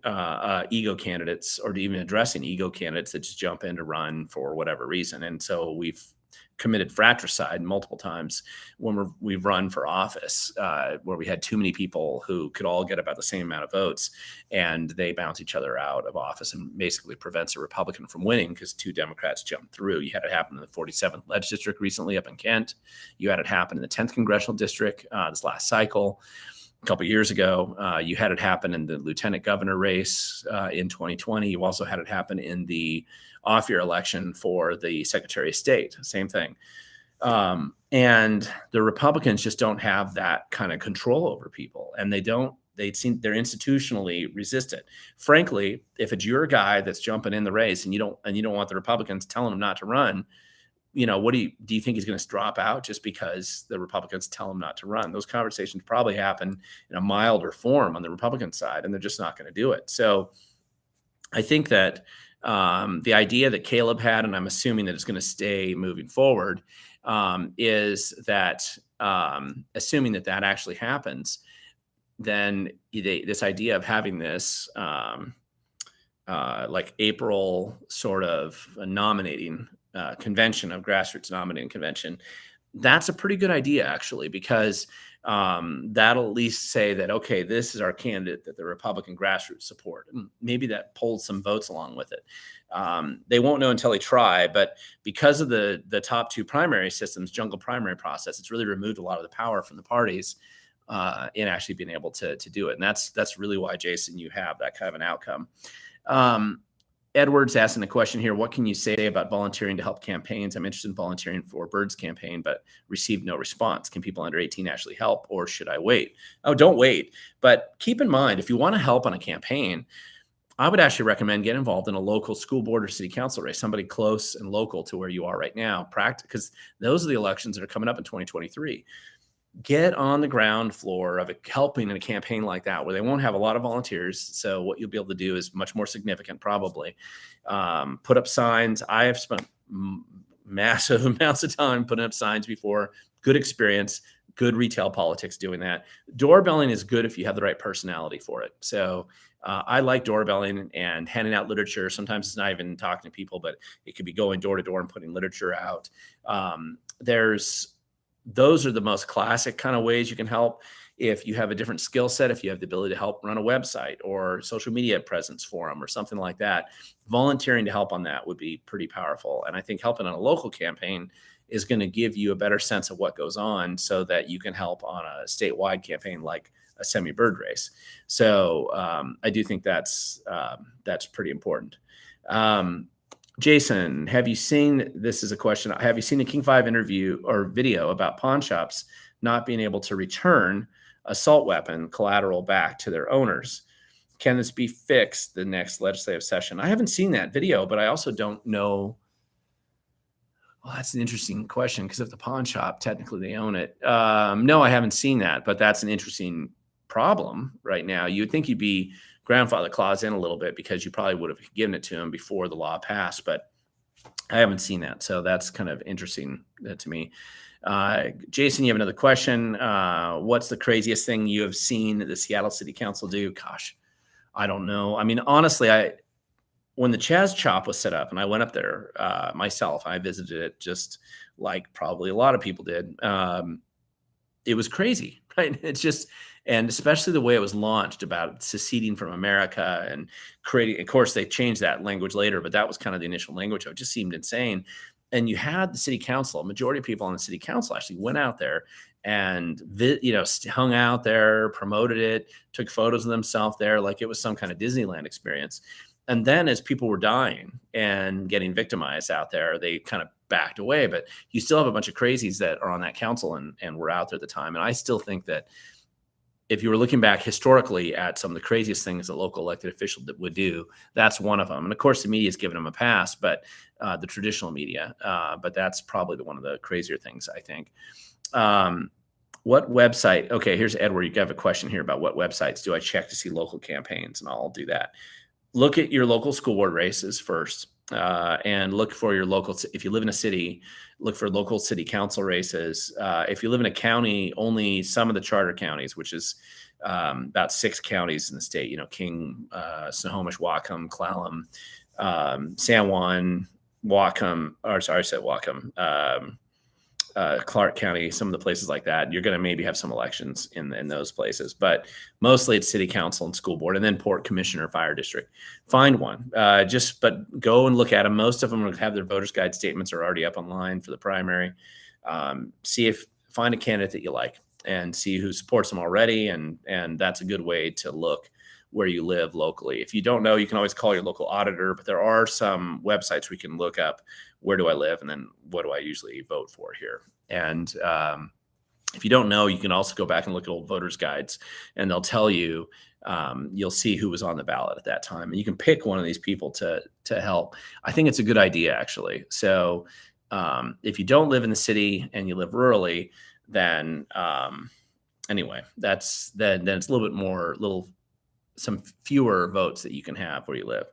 ego candidates, or to even addressing ego candidates that just jump in to run for whatever reason. And so we've committed fratricide multiple times when we've run for office, where we had too many people who could all get about the same amount of votes, and they bounce each other out of office and basically prevents a Republican from winning because two Democrats jumped through. You had it happen in the 47th Ledge District recently up in Kent. You had it happen in the 10th Congressional District this last cycle. A couple of years ago, you had it happen in the lieutenant governor race in 2020. You also had it happen in the off-year election for the Secretary of State. Same thing. And the Republicans just don't have that kind of control over people, and they're institutionally resistant. Frankly, if it's your guy that's jumping in the race and you don't want the Republicans telling him not to run, what do you think he's going to drop out just because the Republicans tell him not to run? Those conversations probably happen in a milder form on the Republican side, and they're just not going to do it. So I think that the idea that Caleb had, and I'm assuming that it's going to stay moving forward, is that assuming that actually happens, then this idea of having this like April sort of nominating convention, of grassroots nominating convention, that's a pretty good idea, actually, because that'll at least say that, okay, this is our candidate that the Republican grassroots support. And maybe that pulls some votes along with it. They won't know until they try, but because of the top two primary systems, jungle primary process, it's really removed a lot of the power from the parties in actually being able to do it. And that's really why, Jason, you have that kind of an outcome. Edward's asking a question here. What can you say about volunteering to help campaigns? I'm interested in volunteering for Bird's campaign, but received no response. Can people under 18 actually help, or should I wait? Oh, don't wait. But keep in mind, if you want to help on a campaign, I would actually recommend get involved in a local school board or city council race, somebody close and local to where you are right now, because those are the elections that are coming up in 2023. Get on the ground floor of helping in a campaign like that, where they won't have a lot of volunteers. So what you'll be able to do is much more significant, probably. Put up signs. I have spent massive amounts of time putting up signs before. Good experience, good retail politics doing that. Doorbelling is good if you have the right personality for it. So I like doorbelling and handing out literature. Sometimes it's not even talking to people, but it could be going door to door and putting literature out. Those are the most classic kind of ways you can help. If you have a different skill set, if you have the ability to help run a website or social media presence for them or something like that, volunteering to help on that would be pretty powerful. And I think helping on a local campaign is going to give you a better sense of what goes on, so that you can help on a statewide campaign like a semi-bird race. So I do think that's pretty important. Jason, this is a question, have you seen a King 5 interview or video about pawn shops not being able to return assault weapon collateral back to their owners? Can this be fixed the next legislative session? I haven't seen that video, but I also don't know. Well, that's an interesting question, because if the pawn shop, technically they own it. No, I haven't seen that, but that's an interesting problem right now. You would think you'd be grandfather clause in a little bit because you probably would have given it to him before the law passed, but I haven't seen that. So that's kind of interesting to me. Jason, you have another question. What's the craziest thing you have seen the Seattle City Council do? Gosh, I don't know. I mean, honestly, when the Chaz Chop was set up and I went up there myself, I visited it just like probably a lot of people did. It was crazy, right? It's just, and especially the way it was launched about seceding from America and creating, of course, they changed that language later, but that was kind of the initial language. It just seemed insane. And you had the city council, a majority of people on the city council actually went out there and, hung out there, promoted it, took photos of themselves there, like it was some kind of Disneyland experience. And then as people were dying and getting victimized out there, they kind of backed away. But you still have a bunch of crazies that are on that council and were out there at the time. And I still think that if you were looking back historically at some of the craziest things that local elected officials would do, that's one of them. And of course, the media has given them a pass, but the traditional media. But that's probably one of the crazier things, I think. What website? Okay, here's Edward. You have a question here about what websites do I check to see local campaigns, and I'll do that. Look at your local school board races first, and look for your local. If you live in a city, look for local city council races. If you live in a county, only some of the charter counties, which is about 6 counties in the state. King, Snohomish, Whatcom, Clallam, San Juan, Whatcom, or sorry, I said Whatcom. Clark County, some of the places like that, you're going to maybe have some elections in those places, but mostly it's city council and school board, and then port commissioner, fire district. Find one, but go and look at them. Most of them have their voters guide statements are already up online for the primary. Find a candidate that you like and see who supports them already, and that's a good way to look where you live locally. If you don't know, you can always call your local auditor, but there are some websites we can look up. Where do I live? And then what do I usually vote for here? And if you don't know, you can also go back and look at old voters guides, and they'll tell you, you'll see who was on the ballot at that time. And you can pick one of these people to help. I think it's a good idea, actually. So if you don't live in the city and you live rurally, then anyway, then it's a little bit more, some fewer votes that you can have where you live.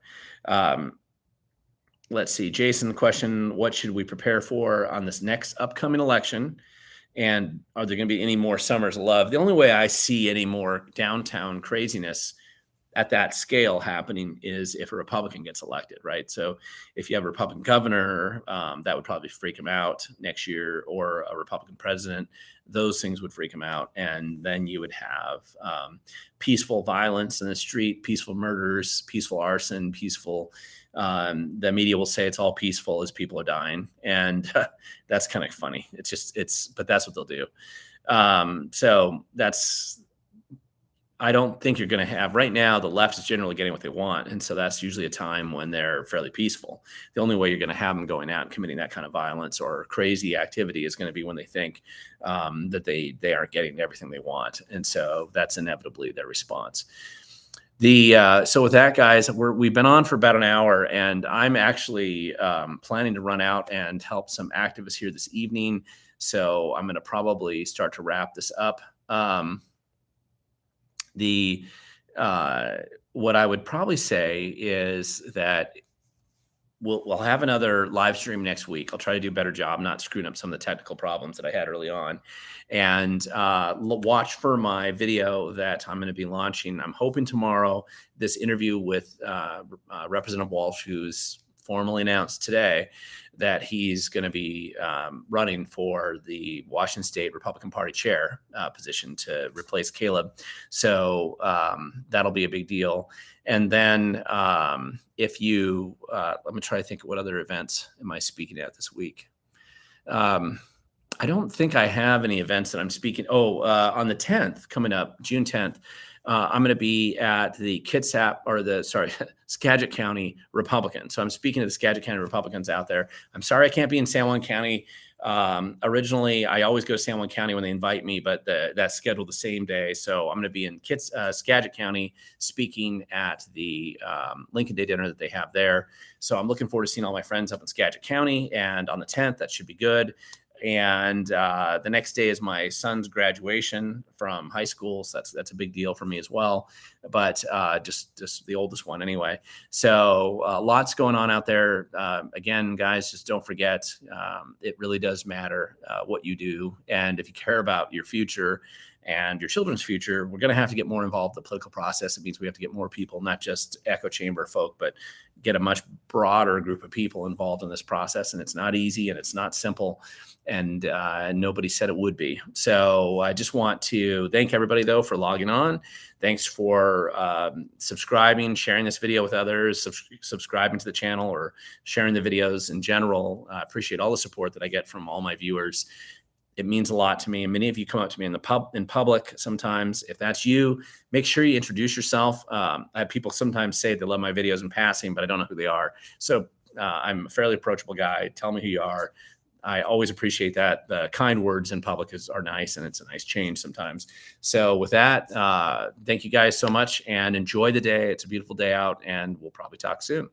Let's see, Jason, the question, what should we prepare for on this next upcoming election? And are there going to be any more summers of love? The only way I see any more downtown craziness at that scale happening is if a Republican gets elected, right? So if you have a Republican governor, that would probably freak him out next year, or a Republican president, those things would freak him out. And then you would have peaceful violence in the street, peaceful murders, peaceful arson, peaceful. The media will say it's all peaceful as people are dying. And that's kind of funny. But that's what they'll do. So I don't think you're going to have right now. The left is generally getting what they want. And so that's usually a time when they're fairly peaceful. The only way you're going to have them going out and committing that kind of violence or crazy activity is going to be when they think that they aren't getting everything they want. And so that's inevitably their response. So with that, guys, we've been on for about an hour, and I'm actually planning to run out and help some activists here this evening. So I'm going to probably start to wrap this up. What I would probably say is that we'll have another live stream next week. I'll try to do a better job not screwing up some of the technical problems that I had early on. And watch for my video that I'm going to be launching. I'm hoping tomorrow, this interview with Representative Walsh, who's formally announced today that he's going to be running for the Washington State Republican Party chair position to replace Caleb. So that'll be a big deal. And then if you, let me try to think of what other events am I speaking at this week. I don't think I have any events that I'm speaking. On the 10th, coming up, June 10th, I'm going to be at the Skagit County Republicans. So I'm speaking to the Skagit County Republicans out there. I'm sorry I can't be in San Juan County. Originally, I always go to San Juan County when they invite me, but that's scheduled the same day. So I'm going to be in Skagit County speaking at the Lincoln Day dinner that they have there. So I'm looking forward to seeing all my friends up in Skagit County. And on the 10th, that should be good. And the next day is my son's graduation from high school, so that's a big deal for me as well. But just the oldest one anyway. So lots going on out there. Again, guys, just don't forget, it really does matter what you do, and if you care about your future and your children's future, we're going to have to get more involved in the political process. It means we have to get more people, not just echo chamber folk, but get a much broader group of people involved in this process. And it's not easy and it's not simple. And nobody said it would be. So I just want to thank everybody, though, for logging on. Thanks for subscribing, sharing this video with others, subscribing to the channel, or sharing the videos in general. I appreciate all the support that I get from all my viewers. It means a lot to me. And many of you come up to me in public sometimes. If that's you, make sure you introduce yourself. I have people sometimes say they love my videos in passing, but I don't know who they are. So I'm a fairly approachable guy. Tell me who you are. I always appreciate that. The kind words in public are nice, and it's a nice change sometimes. So with that, thank you guys so much, and enjoy the day. It's a beautiful day out, and we'll probably talk soon.